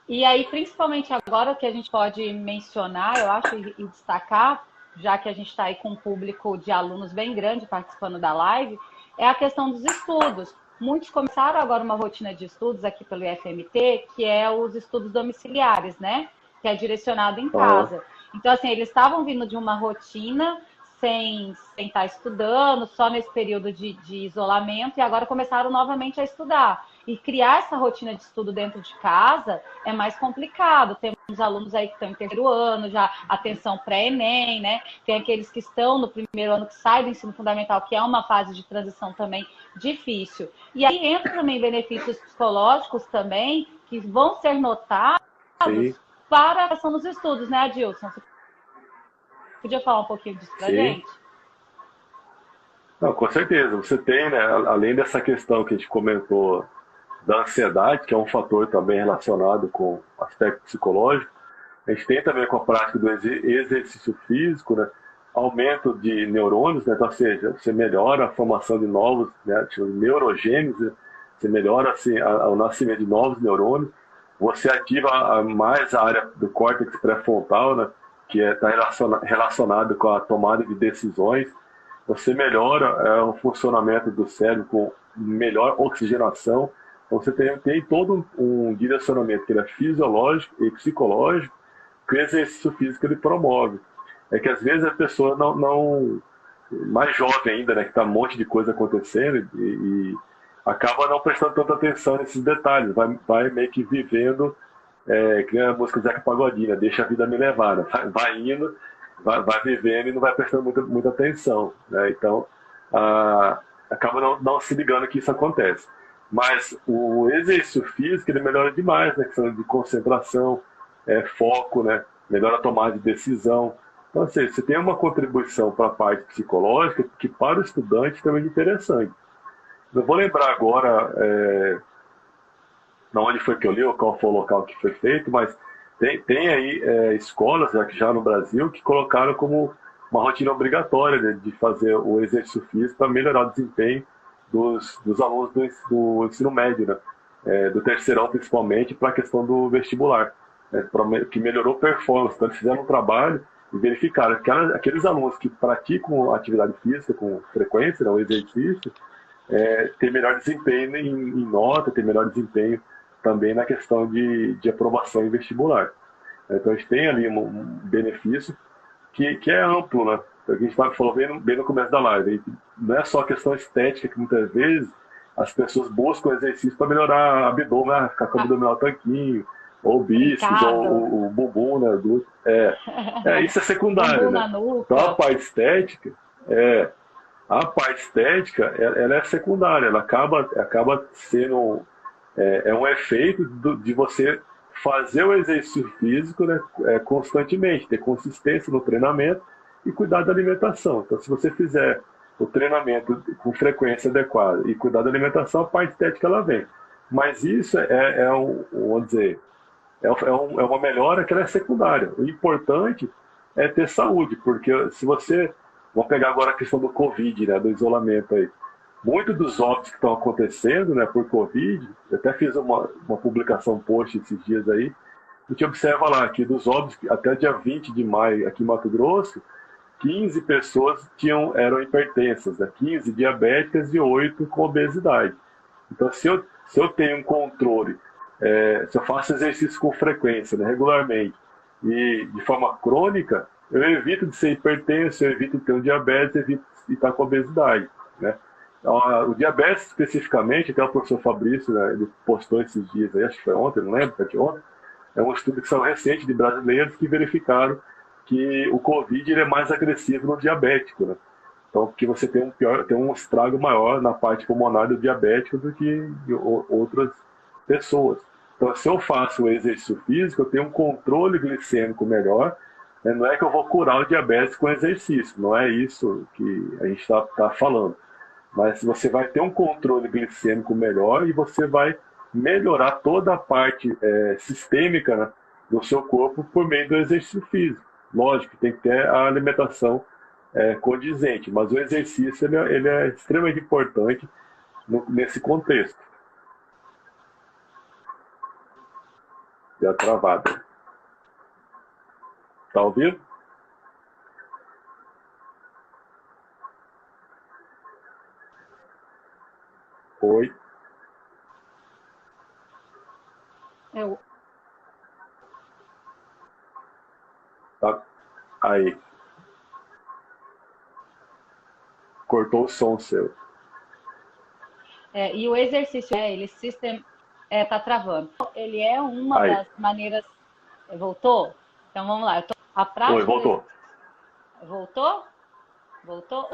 E aí, principalmente agora, o que a gente pode mencionar, eu acho, e destacar, já que a gente está aí com um público de alunos bem grande participando da live, é a questão dos estudos. Muitos começaram agora uma rotina de estudos aqui pelo IFMT, que é os estudos domiciliares, né? Que é direcionado em casa. Então, assim, eles estavam vindo de uma rotina sem estar estudando, só nesse período de isolamento, e agora começaram novamente a estudar. E criar essa rotina de estudo dentro de casa é mais complicado. Temos alunos aí que estão em terceiro ano, já atenção pré-ENEM, né? Tem aqueles que estão no primeiro ano, que saem do ensino fundamental, que é uma fase de transição também difícil. E aí entra também benefícios psicológicos também, que vão ser notados para a questão dos estudos, né, Adilson? Você podia falar um pouquinho disso pra gente? Não, com certeza. Você tem, né, além dessa questão que a gente comentou da ansiedade, que é um fator também relacionado com o aspecto psicológico, a gente tem também com a prática do exercício físico, né, aumento de neurônios, né, então, ou seja, você melhora a formação de novos, né, neurogênios, né, você melhora assim, o nascimento de novos neurônios, você ativa mais a área do córtex pré-frontal, né, que está relacionado com a tomada de decisões, você melhora o funcionamento do cérebro com melhor oxigenação. Então, você tem todo um direcionamento que ele é fisiológico e psicológico que o exercício físico ele promove. É que às vezes a pessoa não mais jovem ainda, né, que está um monte de coisa acontecendo e acaba não prestando tanta atenção nesses detalhes, vai meio que vivendo, que nem a música do Zeca Pagodinho, né, deixa a vida me levar, né, vai indo, vai vivendo e não vai prestando muita atenção, né, então acaba não se ligando que isso acontece. Mas o exercício físico ele melhora demais, né, questão de concentração, foco, né, melhora a tomada de decisão. Então, assim, você tem uma contribuição para a parte psicológica que para o estudante também é interessante. Não vou lembrar agora onde foi que eu li, ou qual foi o local que foi feito, mas tem aí escolas já no Brasil que colocaram como uma rotina obrigatória, né, de fazer o exercício físico para melhorar o desempenho dos alunos do ensino médio, né, do terceirão principalmente, para a questão do vestibular, né, que melhorou a performance. Então, eles fizeram um trabalho e verificaram que aqueles alunos que praticam atividade física com frequência, né, o exercício, tem melhor desempenho em nota, tem melhor desempenho também na questão de aprovação em vestibular. Então, a gente tem ali um benefício que é amplo, né? A gente falou bem no começo da live. Não é só a questão estética, que muitas vezes as pessoas buscam exercício para melhorar o abdômen, ficar com o abdominal tanquinho, ou o bíceps, ou o bumbum, né? Isso é secundário, né? Então a parte estética, ela é secundária, ela acaba sendo um efeito de você fazer o exercício físico, né, constantemente, ter consistência no treinamento e cuidar da alimentação. Então, se você fizer o treinamento com frequência adequada e cuidar da alimentação, a parte estética ela vem. Mas isso vamos dizer, é uma melhora que ela é secundária. O importante é ter saúde, porque se você... Vamos pegar agora a questão do Covid, né, do isolamento aí. Muitos dos óbitos que estão acontecendo, né, por Covid, eu até fiz uma publicação, post esses dias aí, a gente observa lá que dos óbitos, até dia 20 de maio, aqui em Mato Grosso, 15 pessoas eram hipertensas, né, 15 diabéticas e 8 com obesidade. Então, se eu tenho um controle, se eu faço exercício com frequência, né, regularmente, e de forma crônica, eu evito de ser hipertenso, eu evito de ter um diabetes, eu evito de estar com obesidade, né? O diabetes, especificamente, até o professor Fabrício, né, ele postou esses dias aí, acho que foi ontem, não lembro, foi de ontem, é um estudo que saiu recente de brasileiros que verificaram que o Covid ele é mais agressivo no diabético, né? Então, porque você tem um estrago maior na parte pulmonar do diabético do que em outras pessoas. Então, se eu faço o exercício físico, eu tenho um controle glicêmico melhor, né? Não é que eu vou curar o diabetes com exercício, não é isso que a gente está falando. Mas você vai ter um controle glicêmico melhor e você vai melhorar toda a parte sistêmica, né, do seu corpo por meio do exercício físico. Lógico, tem que ter a alimentação condizente, mas o exercício ele é extremamente importante nesse contexto. Já travado. Tá ouvindo? Oi. Tá. Aí. Cortou o som seu. E o exercício, ele tá travando. Ele é uma das maneiras. Voltou? Então vamos lá. A prática. Oi, voltou. Voltou? Voltou?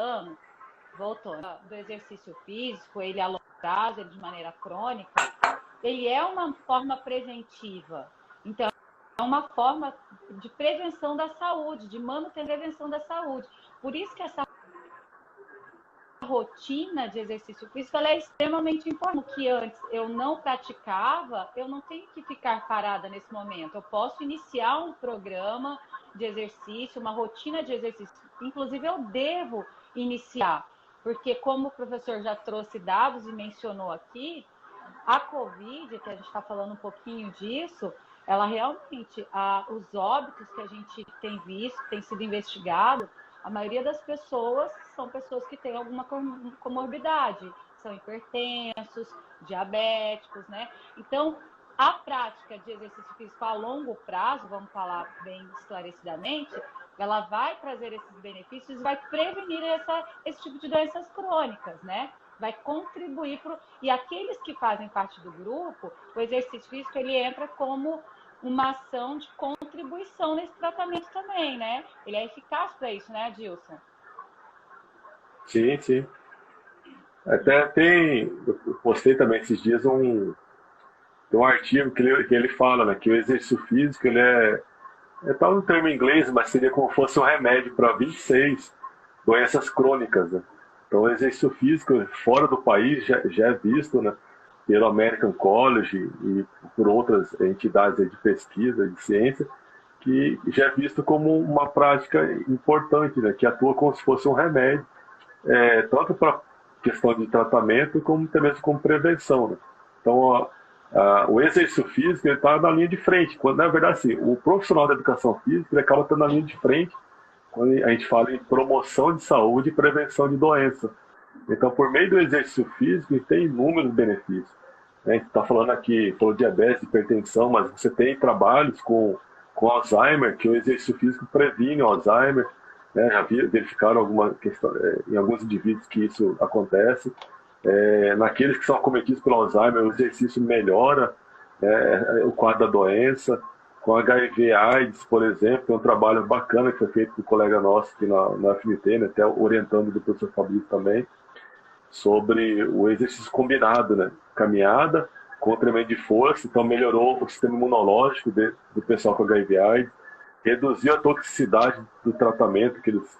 Voltou. Do exercício físico, ele a longo prazo, ele de maneira crônica, ele é uma forma preventiva. Então, é uma forma de prevenção da saúde, de manutenção da prevenção da saúde. Por isso que essa rotina de exercício físico ela é extremamente importante. O que antes eu não praticava, eu não tenho que ficar parada nesse momento. Eu posso iniciar um programa de exercício, uma rotina de exercício. Inclusive, eu devo iniciar, porque como o professor já trouxe dados e mencionou aqui, a Covid, que a gente está falando um pouquinho disso, ela realmente, os óbitos que a gente tem visto, tem sido investigado, a maioria das pessoas são pessoas que têm alguma comorbidade, são hipertensos, diabéticos, né? Então, a prática de exercício físico a longo prazo, vamos falar bem esclarecidamente, ela vai trazer esses benefícios e vai prevenir esse tipo de doenças crônicas, né? Vai contribuir e aqueles que fazem parte do grupo, o exercício físico ele entra como uma ação de contribuição nesse tratamento também, né? Ele é eficaz para isso, né, Adilson? Sim, sim. Até eu postei também esses dias tem um artigo que ele fala, né, que o exercício físico ele é tal um termo em inglês, mas seria como se fosse um remédio para 26 doenças crônicas, né? Então, o exercício físico fora do país já é visto, né, pelo American College e por outras entidades aí de pesquisa, de ciência, que já é visto como uma prática importante, né, que atua como se fosse um remédio, tanto para questão de tratamento, como também como prevenção, né? Então, o exercício físico está na linha de frente, quando na verdade assim, o profissional da educação física ele acaba estando na linha de frente quando a gente fala em promoção de saúde e prevenção de doença. Então, por meio do exercício físico, a gente tem inúmeros benefícios, né? A gente está falando aqui, falou diabetes, hipertensão, mas você tem trabalhos com Alzheimer, que o exercício físico previne o Alzheimer, né? Já verificaram alguma questão, em alguns indivíduos que isso acontece. Naqueles que são acometidos pelo Alzheimer, o exercício melhora, né, o quadro da doença. Com HIV/AIDS, por exemplo, tem um trabalho bacana que foi feito por um colega nosso aqui na FNT, né, até orientando do professor Fabrício também, sobre o exercício combinado, né? Caminhada com treinamento de força, então melhorou o sistema imunológico do pessoal com HIV/AIDS, reduziu a toxicidade do tratamento que eles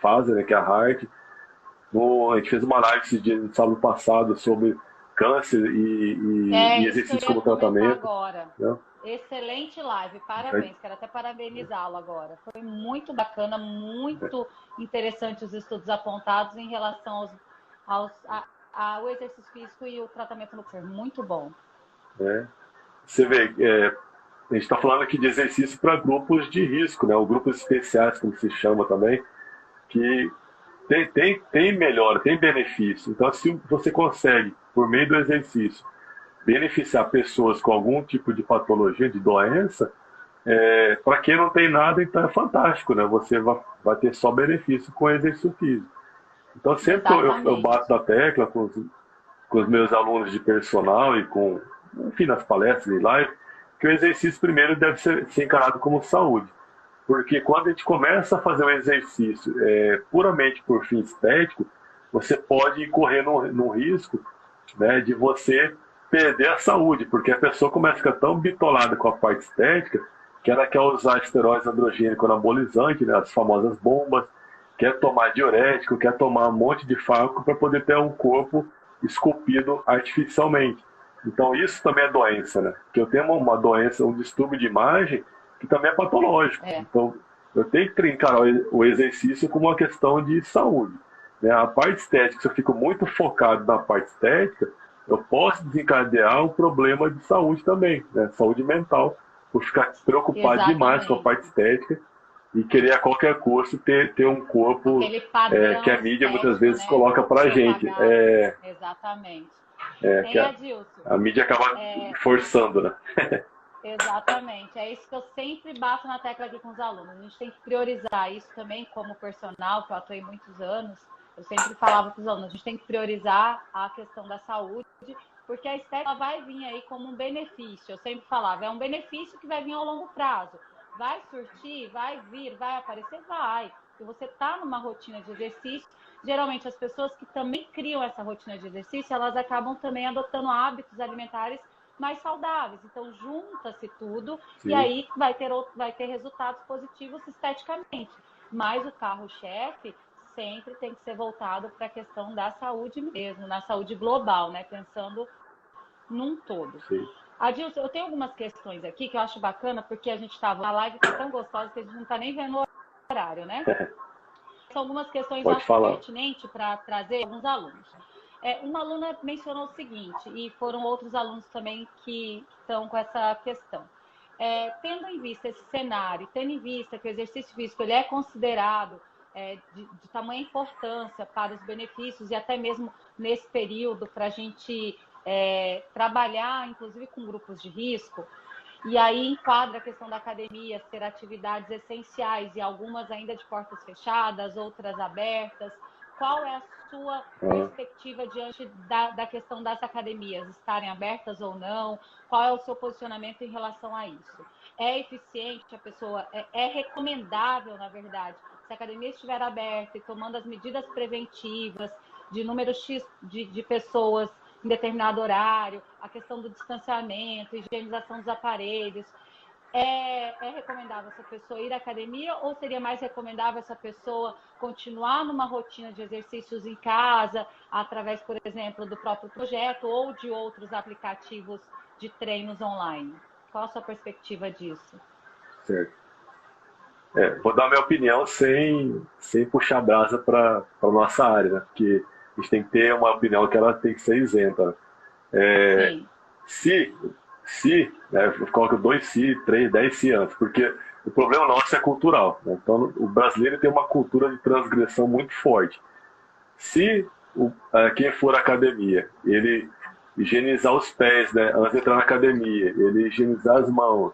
fazem, né, que é a HART. A gente fez uma live esse dia, no sábado passado sobre câncer e Isso que eu exercício ia como comentar tratamento, agora. né? Excelente live, parabéns. Quero até parabenizá-lo agora. Foi muito bacana, muito interessante os estudos apontados em relação ao exercício físico e o tratamento no câncer. Muito bom. Você vê, a gente está falando aqui de exercício para grupos de risco, né? Ou grupos especiais, como se chama também, que tem melhora, tem benefício. Então, se você consegue, por meio do exercício, beneficiar pessoas com algum tipo de patologia, de doença, para quem não tem nada, então é fantástico, né? Você vai ter só benefício com o exercício físico. Então, sempre que eu Exatamente. bato na tecla com os meus alunos de personal e enfim, nas palestras e live, que o exercício primeiro deve ser encarado como saúde. Porque quando a gente começa a fazer um exercício puramente por fim estético, você pode correr no risco, né, de você perder a saúde, porque a pessoa começa a ficar tão bitolada com a parte estética que ela quer usar esteroides androgênicos anabolizantes, né, as famosas bombas, quer tomar diurético, quer tomar um monte de fármaco para poder ter um corpo esculpido artificialmente. Então isso também é doença, né? Porque eu tenho uma doença, um distúrbio de imagem que também é patológico. É. Então eu tenho que encarar o exercício como uma questão de saúde, né? A parte estética, se eu fico muito focado na parte estética, eu posso desencadear um problema de saúde também, né? Saúde mental, por ficar preocupado demais com a Exatamente. parte estética e querer a qualquer custo ter um corpo Aquele padrão que a mídia muitas estético, vezes né? coloca pra gente. Propagado. Exatamente. Que Hein, Adilson? a mídia acaba forçando, né? Exatamente. É isso que eu sempre bato na tecla aqui com os alunos. A gente tem que priorizar isso também como personal, que eu atuei muitos anos. Eu sempre falava para os alunos, a gente tem que priorizar a questão da saúde, porque a estética vai vir aí como um benefício. Eu sempre falava, é um benefício que vai vir ao longo prazo. Vai surtir, vai vir, vai aparecer? Vai. Se você está numa rotina de exercício, geralmente as pessoas que também criam essa rotina de exercício, elas acabam também adotando hábitos alimentares mais saudáveis. Então, junta-se tudo Sim. e aí vai ter resultados positivos esteticamente. Mas o carro-chefe sempre tem que ser voltado para a questão da saúde mesmo, na saúde global, né? Pensando num todo. Sim. Adilson, eu tenho algumas questões aqui que eu acho bacana, porque a gente estava, a live está tão gostosa que a gente não está nem vendo o horário, né? São algumas questões, eu Pode acho falar. pertinente para trazer alguns alunos. Uma aluna mencionou o seguinte, e foram outros alunos também que estão com essa questão. Tendo em vista esse cenário, tendo em vista que o exercício físico ele é considerado de tamanha importância para os benefícios e até mesmo nesse período para a gente trabalhar, inclusive com grupos de risco, e aí enquadra a questão da academia ser atividades essenciais e algumas ainda de portas fechadas, outras abertas. Qual é a sua perspectiva diante da questão das academias estarem abertas ou não? Qual é o seu posicionamento em relação a isso? É eficiente a pessoa? É recomendável, na verdade, se a academia estiver aberta e tomando as medidas preventivas de número X de pessoas em determinado horário, a questão do distanciamento, higienização dos aparelhos. É recomendável essa pessoa ir à academia ou seria mais recomendável essa pessoa continuar numa rotina de exercícios em casa, através, por exemplo, do próprio projeto ou de outros aplicativos de treinos online? Qual a sua perspectiva disso? Certo. Vou dar minha opinião sem puxar brasa para a nossa área, né? Porque a gente tem que ter uma opinião que ela tem que ser isenta. Sim. Se, né, eu coloco 2 se, 3, 10 se antes, porque o problema nosso é cultural, né? Então, o brasileiro tem uma cultura de transgressão muito forte. Se quem for à academia, ele higienizar os pés, né, antes de entrar na academia, ele higienizar as mãos,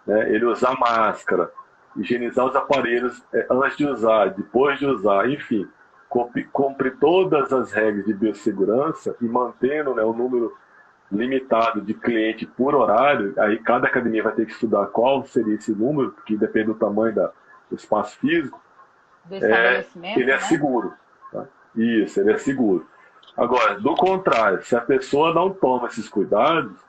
né, ele usar máscara, higienizar os aparelhos antes de usar, depois de usar, enfim, cumprir todas as regras de biossegurança e mantendo, né, o número limitado de cliente por horário, aí cada academia vai ter que estudar qual seria esse número, porque depende do tamanho do espaço físico, Do estabelecimento, ele é né? seguro. Tá? Isso, ele é seguro. Agora, do contrário, se a pessoa não toma esses cuidados,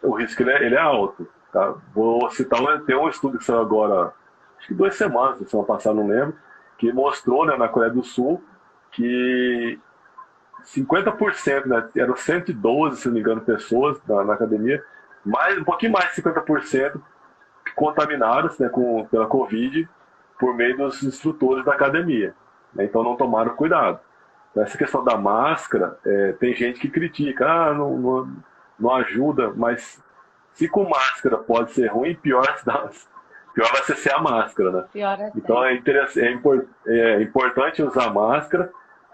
o risco ele é alto. Tá? Vou citar tem um estudo que saiu agora, acho que 2 semanas, semana passada, não lembro, que mostrou, né, na Coreia do Sul que 50%, né, eram 112, se não me engano, pessoas na academia, um pouquinho mais de 50% contaminadas, né, pela Covid por meio dos instrutores da academia. Né, então não tomaram cuidado. Essa questão da máscara, tem gente que critica, não ajuda, mas se com máscara pode ser ruim, pior vai ser sem a máscara, né? Pior é Então é importante usar máscara.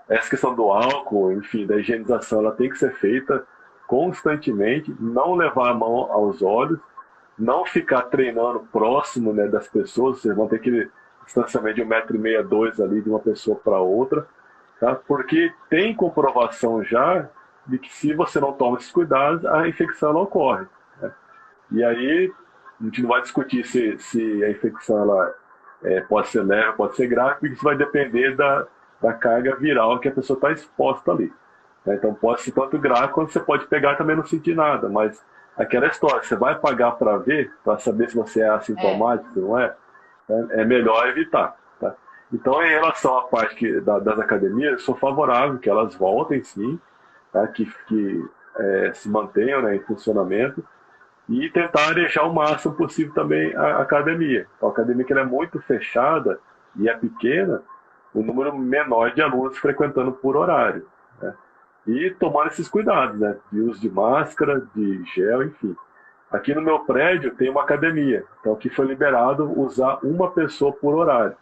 Essa questão do álcool, enfim, da higienização, ela tem que ser feita constantemente, não levar a mão aos olhos, não ficar treinando próximo, né, das pessoas. Vocês vão ter aquele distanciamento de 1,5 m, 2 ali de uma pessoa para outra, tá? Porque tem comprovação já de que se você não toma esses cuidados, a infecção não ocorre. Né? E aí, a gente não vai discutir se a infecção ela, pode ser leve, pode ser grave, porque isso vai depender da carga viral que a pessoa está exposta ali. Né? Então pode ser tanto grave quanto você pode pegar e também não sentir nada, mas aquela história, você vai pagar para ver, para saber se você é assintomático, se não é, é melhor evitar. Tá? Então, em relação à parte das academias, eu sou favorável que elas voltem sim, tá? que se mantenham, né, em funcionamento, e tentar arejar o máximo possível também a academia. Então, a academia que ela é muito fechada e é pequena, o número menor de alunos frequentando por horário. Né? E tomando esses cuidados, né? De uso de máscara, de gel, enfim. Aqui no meu prédio tem uma academia, então aqui foi liberado usar uma pessoa por horário.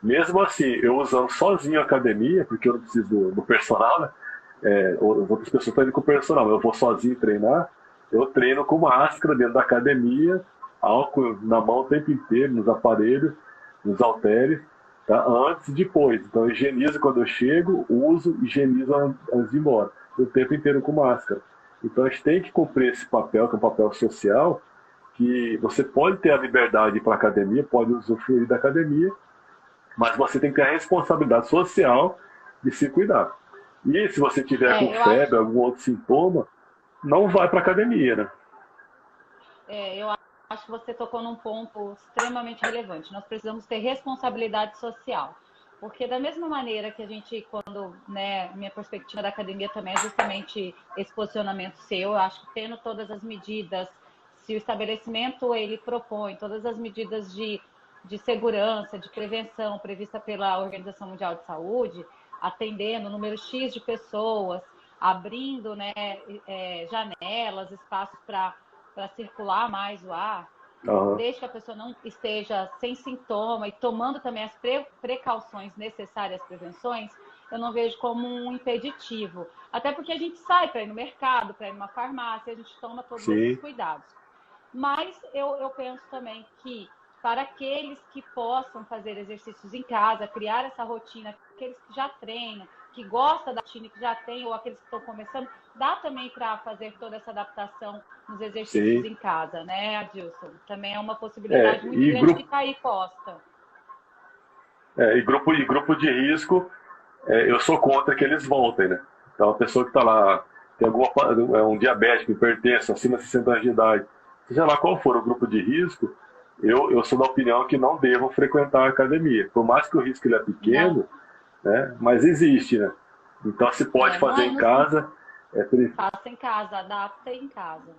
Mesmo assim, eu usando sozinho a academia, porque eu não preciso do personal, né? Outras pessoas estão indo com o personal, eu vou sozinho treinar, eu treino com máscara dentro da academia, álcool na mão o tempo inteiro, nos aparelhos, nos halteres, tá? Antes e depois. Então, eu higienizo quando eu chego, uso, higienizo antes de ir embora. O tempo inteiro com máscara. Então, a gente tem que cumprir esse papel, que é um papel social, que você pode ter a liberdade de ir para a academia, pode usufruir da academia, mas você tem que ter a responsabilidade social de se cuidar. E se você tiver com febre, algum outro sintoma, não vai para a academia, né? Eu acho que você tocou num ponto extremamente relevante. Nós precisamos ter responsabilidade social. Porque da mesma maneira que a gente, quando, né, minha perspectiva da academia também é justamente esse posicionamento seu, eu acho que tendo todas as medidas, se o estabelecimento ele propõe todas as medidas de segurança, de prevenção prevista pela Organização Mundial de Saúde, atendendo número X de pessoas, abrindo, né, janelas, espaços para circular mais o ar, desde que a pessoa não esteja sem sintoma e tomando também as precauções necessárias, prevenções, eu não vejo como um impeditivo. Até porque a gente sai para ir no mercado, para ir numa farmácia, a gente toma todos esses cuidados. Mas eu penso também que para aqueles que possam fazer exercícios em casa, criar essa rotina, aqueles que já treinam, que gostam da rotina que já tem, ou aqueles que estão começando, dá também para fazer toda essa adaptação nos exercícios em casa, né, Adilson? Também é uma possibilidade muito grande que está aí posta. E grupo de risco, eu sou contra que eles voltem, né? Então, a pessoa que está lá, tem um diabético, hipertenso, acima de 60 anos de idade, seja lá qual for o grupo de risco, eu sou da opinião que não devam frequentar a academia. Por mais que o risco ele é pequeno, né? Mas existe, né? Então, se pode fazer em casa... Faça em casa, adapta em casa.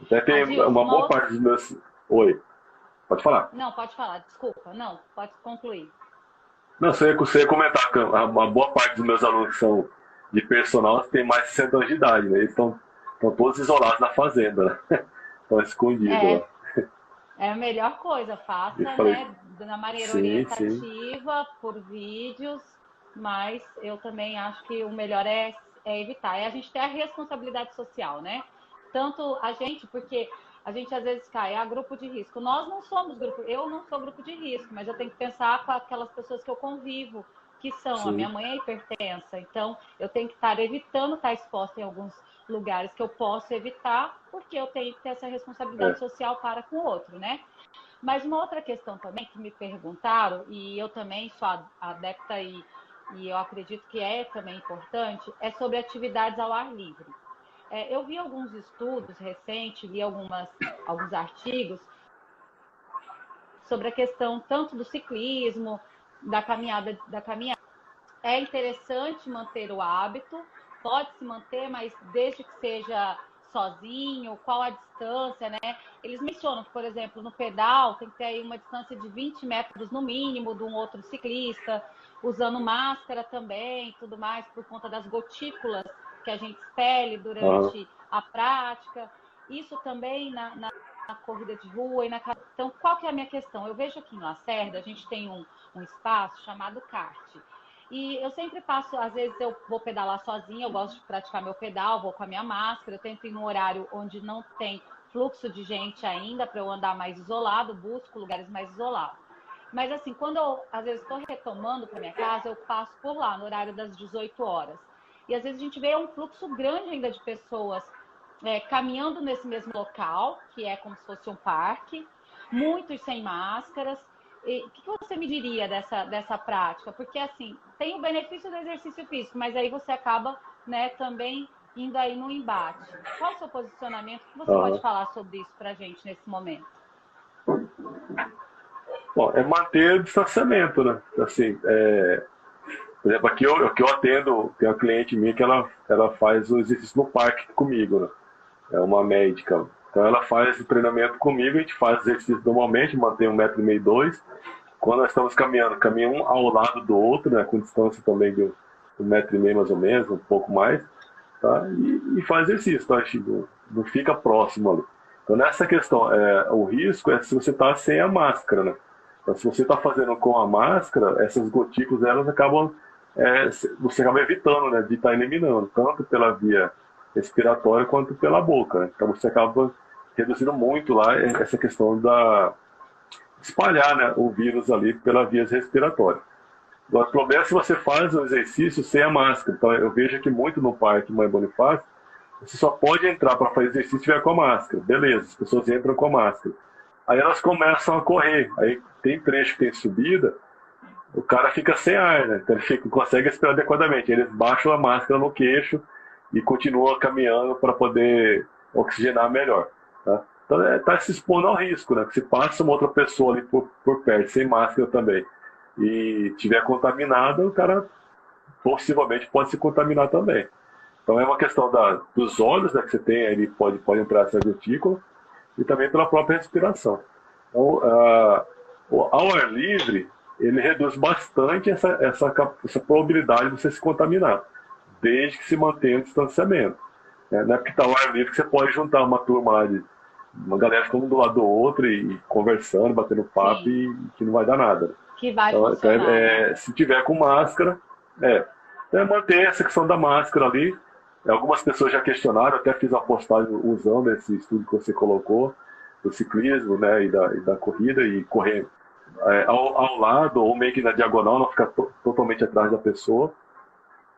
Até tem Adilson, uma boa parte dos meus... Oi, pode falar. Não, pode falar, desculpa. Não, pode concluir. Não, você ia comentar que uma boa parte dos meus alunos que são de personal tem mais de 60 anos de idade, né? Eles estão todos isolados na fazenda, né? Estão escondidos lá. É a melhor coisa, faça, né? Da maneira orientativa, por vídeos, mas eu também acho que o melhor é evitar. É a gente ter a responsabilidade social, né? Tanto a gente, porque a gente às vezes cai, grupo de risco. Nós não somos grupo, eu não sou grupo de risco, mas eu tenho que pensar com aquelas pessoas que eu convivo, que são, a minha mãe é hipertensa, então eu tenho que estar evitando estar exposta em alguns lugares que eu posso evitar, porque eu tenho que ter essa responsabilidade social para com o outro, né? Mas uma outra questão também que me perguntaram, e eu também sou adepta e eu acredito que é também importante, é sobre atividades ao ar livre. Eu vi alguns estudos recentes, li alguns artigos sobre a questão tanto do ciclismo, da caminhada. É interessante manter o hábito, pode se manter, mas desde que seja sozinho, qual a distância, né? Eles mencionam que, por exemplo, no pedal tem que ter aí uma distância de 20 metros no mínimo de um outro ciclista, usando máscara também, tudo mais, por conta das gotículas que a gente expele durante a prática. Isso também na corrida de rua. Então, qual que é a minha questão? Eu vejo aqui em Lacerda, a gente tem um espaço chamado kart. E eu sempre passo, às vezes eu vou pedalar sozinha, eu gosto de praticar meu pedal, vou com a minha máscara, eu tento ir num horário onde não tem fluxo de gente ainda, para eu andar mais isolado, busco lugares mais isolados. Mas assim, quando eu, às vezes, estou retomando para minha casa, eu passo por lá, no horário das 18 horas. E às vezes a gente vê um fluxo grande ainda de pessoas caminhando nesse mesmo local, que é como se fosse um parque, muitos sem máscaras. O que você me diria dessa prática? Porque, assim, tem o benefício do exercício físico, mas aí você acaba, né, também indo aí no embate. Qual o seu posicionamento? O que você pode falar sobre isso para a gente nesse momento? Bom, é manter o distanciamento, né? Assim, por exemplo, aqui eu atendo, tem uma cliente minha que ela faz o exercício no parque comigo, né? É uma médica. Então ela faz o treinamento comigo, a gente faz exercício normalmente, mantém 1,5 m, 2 m. Quando nós estamos caminhando, caminha um ao lado do outro, né, com distância também de 1,5 m mais ou menos, um pouco mais, tá? E faz exercício, tá? Não fica próximo ali. Então nessa questão, o risco é se você está sem a máscara, né? Então, se você está fazendo com a máscara, essas gotículas, elas acabam, você acaba evitando, né, de estar eliminando, tanto pela via respiratória quanto pela boca, né? Então você acaba reduzindo muito lá essa questão da espalhar, né, o vírus ali pela via respiratória. Agora, o problema é se você faz o exercício sem a máscara. Então eu vejo aqui muito no Parque Mãe Bonifácio, você só pode entrar para fazer exercício se tiver com a máscara. Beleza, as pessoas entram com a máscara. Aí elas começam a correr. Aí tem trecho que tem subida, o cara fica sem ar, né? Então ele consegue respirar adequadamente. Eles baixam a máscara no queixo e continuam caminhando para poder oxigenar melhor, tá? Então está se expondo ao risco, né? Que se passa uma outra pessoa ali por perto, sem máscara também, e tiver contaminada, o cara possivelmente pode se contaminar também. Então é uma questão dos olhos, né, que você tem, ele pode entrar essa gotícula, e também pela própria respiração. Então, ao ar livre, ele reduz bastante essa probabilidade de você se contaminar, desde que se mantenha o distanciamento. Não é porque está ao ar livre que você pode juntar uma turma lá de uma galera ficando um do lado do outro e conversando, batendo papo e que não vai dar nada. Que vai funcionar, né? Se tiver com máscara, manter essa questão da máscara ali. Algumas pessoas já questionaram, até fiz uma postagem usando esse estudo que você colocou, do ciclismo, né, e da corrida, e correr ao lado, ou meio que na diagonal, não ficar totalmente atrás da pessoa.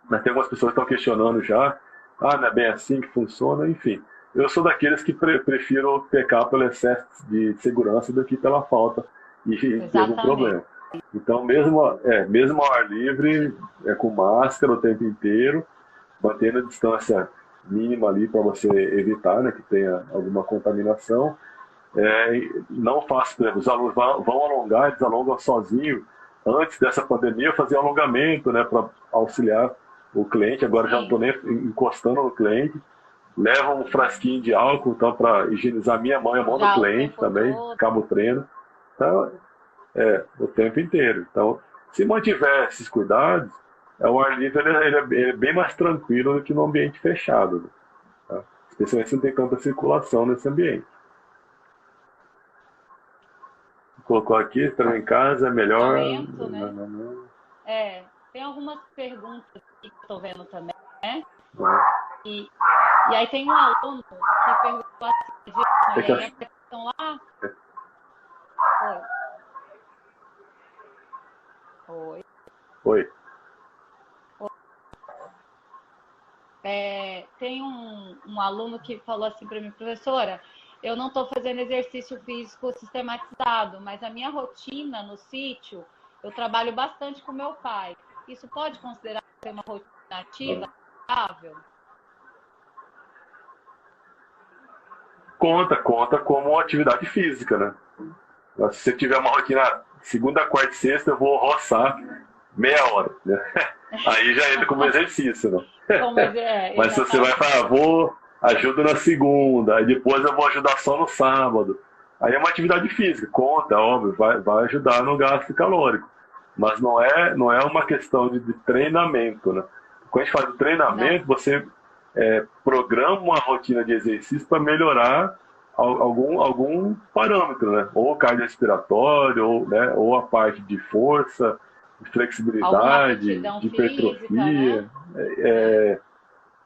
Mas tem algumas pessoas que estão questionando já, não é bem assim que funciona, enfim. Eu sou daqueles que prefiro pecar pelo excesso de segurança do que pela falta e ter algum problema. Então, mesmo ao ar livre, com máscara o tempo inteiro, mantendo a distância mínima ali para você evitar, né, que tenha alguma contaminação. Não faço, por exemplo, os alunos vão alongar, eles alongam sozinho. Antes dessa pandemia, eu fazia alongamento, né, para auxiliar o cliente. Agora já não estou nem encostando no cliente. Leva um frasquinho de álcool então, para higienizar minha mão e a mão do cliente também, acabo o treino. Então, o tempo inteiro. Então, se mantiver esses cuidados, o ar livre ele é bem mais tranquilo do que no ambiente fechado. Tá? Especialmente se não tem tanta circulação nesse ambiente. Colocou aqui, estando em casa, é melhor. Né? Tem algumas perguntas que estou vendo também, né? E aí tem um aluno que perguntou assim, estão lá. Oi. Tem um aluno que falou assim para mim, professora, eu não estou fazendo exercício físico sistematizado, mas a minha rotina no sítio, eu trabalho bastante com meu pai. Isso pode considerar ser uma rotina ativa, saudável? Conta como atividade física, né? Se você tiver uma rotina segunda, quarta e sexta, eu vou roçar meia hora, né? Aí já entra como exercício, né? Mas se você vai falar, ajudo na segunda, aí depois eu vou ajudar só no sábado. Aí é uma atividade física, conta, óbvio, vai ajudar no gasto calórico. Mas não é uma questão de treinamento, né? Quando a gente faz o treinamento, você programa uma rotina de exercício para melhorar algum parâmetro, né? Ou cardiorrespiratório, ou a parte de força, de flexibilidade, de hipertrofia. Né?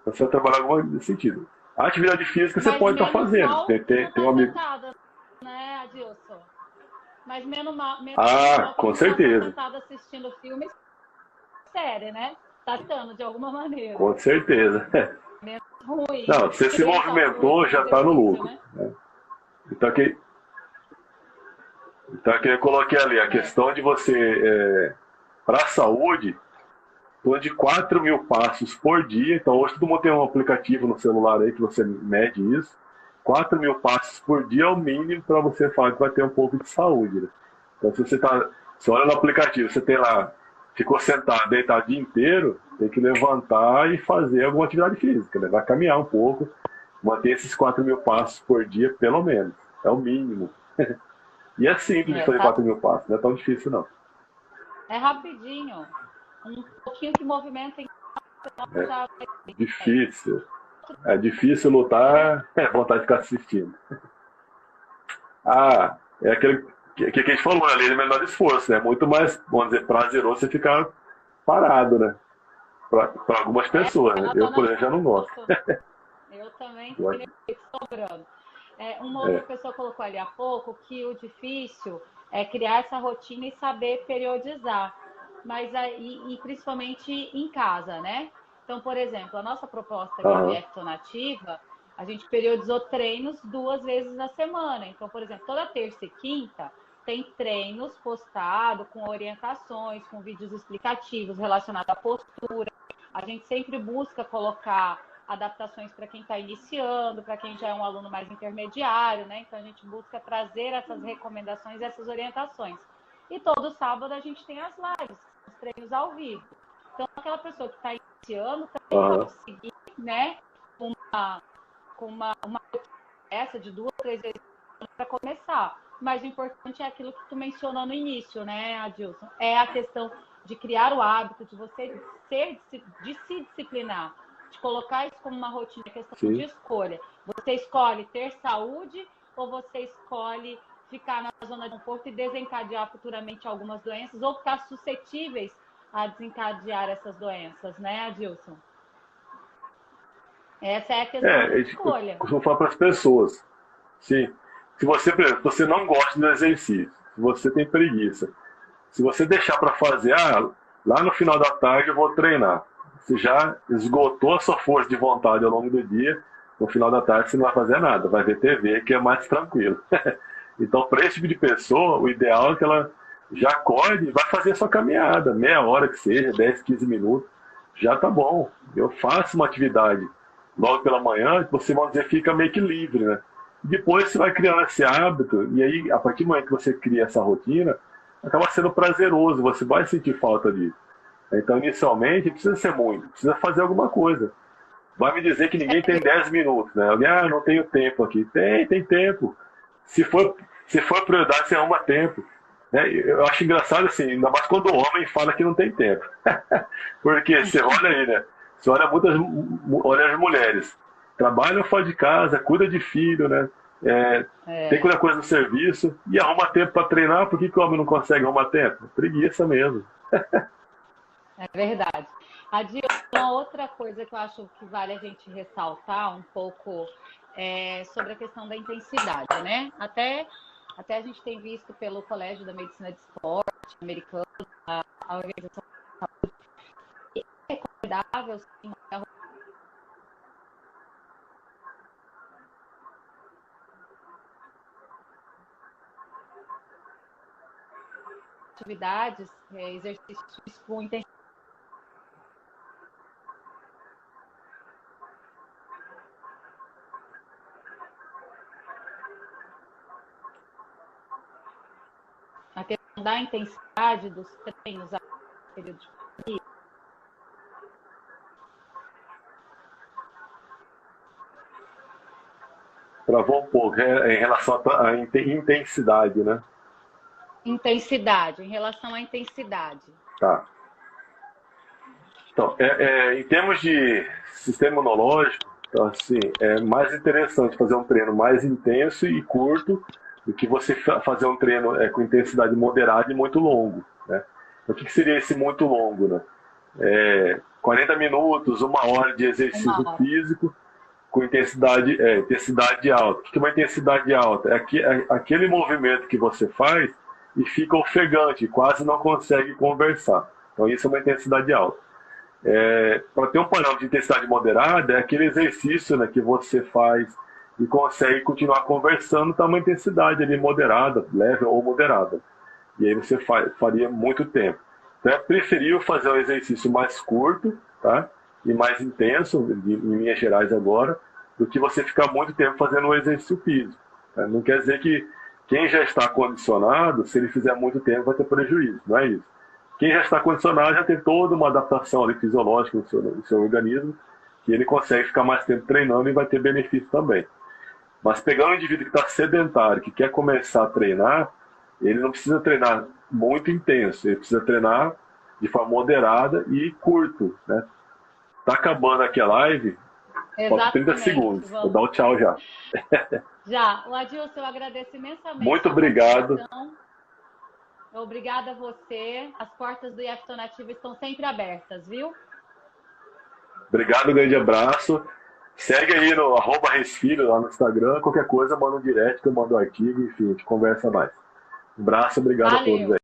Você vai trabalhar alguma nesse sentido. A atividade física você pode estar fazendo. Tem um amigo. Né, Adilson? Mas menos com certeza. Sentado assistindo filme série, né? Tá dando de alguma maneira. Com certeza. Menos ruim. Não, você se movimentou, já está no lucro. Né? Então, aqui eu coloquei ali a questão de você, para a saúde, de 4.000 passos por dia. Então, hoje todo mundo tem um aplicativo no celular aí que você mede isso. 4.000 passos por dia é o mínimo para você falar que vai ter um pouco de saúde. Né? Então, se você olha no aplicativo, você tem lá, ficou sentado, deitado o dia inteiro, tem que levantar e fazer alguma atividade física. Né? Vai caminhar um pouco, manter esses 4.000 passos por dia, pelo menos. É o mínimo. E é simples de fazer 4.000 passos, não é tão difícil, não. É rapidinho. Um pouquinho de movimento em difícil. É difícil lutar, vontade de ficar assistindo. É aquele que a gente falou, a lei do menor esforço, né? Muito mais, vamos dizer, prazeroso você ficar parado, né? Para algumas pessoas, né? Eu, por exemplo, já não gosto. Eu também fiquei sobrando. Uma outra pessoa colocou ali há pouco que o difícil é criar essa rotina e saber periodizar. Mas e principalmente em casa, né? Então, por exemplo, a nossa proposta aqui de Action Nativa, a gente periodizou treinos 2 vezes na semana. Então, por exemplo, toda terça e quinta tem treinos postados com orientações, com vídeos explicativos relacionados à postura. A gente sempre busca colocar adaptações para quem está iniciando, para quem já é um aluno mais intermediário, né? Então, a gente busca trazer essas recomendações, essas orientações. E todo sábado a gente tem as lives, os treinos ao vivo. Então, aquela pessoa que está iniciando também pode seguir, né, com uma essa de 2, 3 vezes para começar. mas o importante é aquilo que tu mencionou no início, né, Adilson? É a questão de criar o hábito, de você de se disciplinar, de colocar isso como uma rotina, questão Sim. de escolha. Você escolhe ter saúde ou você escolhe ficar na zona de conforto e desencadear futuramente algumas doenças ou ficar suscetíveis a desencadear essas doenças, né, Adilson? Essa é a questão de escolha. Eu costumo falar para as pessoas, sim, se você, por exemplo, você não gosta do exercício, se você tem preguiça, se você deixar para fazer, lá no final da tarde eu vou treinar, você já esgotou a sua força de vontade ao longo do dia, no final da tarde você não vai fazer nada, vai ver TV, que é mais tranquilo. Então, para esse tipo de pessoa, o ideal é que ela já acorde e vai fazer a sua caminhada, meia hora que seja, 10, 15 minutos, já tá bom. Eu faço uma atividade logo pela manhã, você, vamos dizer, fica meio que livre, né? Depois você vai criando esse hábito, e aí, a partir do momento que você cria essa rotina, acaba sendo prazeroso, você vai sentir falta disso. Então, inicialmente, não precisa ser muito, precisa fazer alguma coisa. Vai me dizer que ninguém tem 10 minutos, né? Alguém, não tenho tempo aqui. Tem tempo. Se for prioridade, você arruma tempo. Né? Eu acho engraçado assim, ainda mais quando o homem fala que não tem tempo. Porque você olha aí, né? Você olha olha as mulheres. Trabalham fora de casa, cuida de filho, né? Tem que cuidar coisa no serviço e arruma tempo para treinar. Por que o homem não consegue arrumar tempo? Preguiça mesmo. É verdade. Adilson, uma outra coisa que eu acho que vale a gente ressaltar um pouco sobre a questão da intensidade, né? Até a gente tem visto pelo Colégio da Medicina de Esporte americano, a Organização da Saúde, é recomendável, sim, atividades, exercícios com intensidade. A questão da intensidade dos treinos a período de pandemia. Travou um pouco em relação à intensidade, né? Intensidade, em relação à intensidade. Tá. Então, em termos de sistema imunológico, então, assim, é mais interessante fazer um treino mais intenso e curto do que você fazer um treino com intensidade moderada e muito longo. Né? O que seria esse muito longo? Né? 40 minutos, 1 hora de exercício físico com intensidade alta. O que é uma intensidade alta? É aquele movimento que você faz e fica ofegante, quase não consegue conversar. Então isso é uma intensidade alta. Para ter um parâmetro de intensidade moderada, é aquele exercício, né, que você faz e consegue continuar conversando, tá uma intensidade ali moderada, leve ou moderada. E aí você faria muito tempo. Então é preferível fazer um exercício mais curto, tá? E mais intenso, em linhas gerais agora, do que você ficar muito tempo fazendo um exercício físico. Tá? Não quer dizer que quem já está condicionado, se ele fizer muito tempo, vai ter prejuízo, não é isso. Quem já está condicionado já tem toda uma adaptação ali fisiológica no seu organismo, que ele consegue ficar mais tempo treinando e vai ter benefício também. Mas pegando um indivíduo que está sedentário, que quer começar a treinar, ele não precisa treinar muito intenso, ele precisa treinar de forma moderada e curto. Né? Tá acabando aqui a live, falta 30 segundos, vou dar o tchau já. Já, o Adilson, eu agradeço imensamente. Muito obrigado. Obrigada a você. As portas do IF Nativa estão sempre abertas, viu? Obrigado, grande abraço. Segue aí no @resfilho lá no Instagram. Qualquer coisa, manda um direct, eu mando um artigo, enfim, a gente conversa mais. Um abraço, obrigado a todos aí.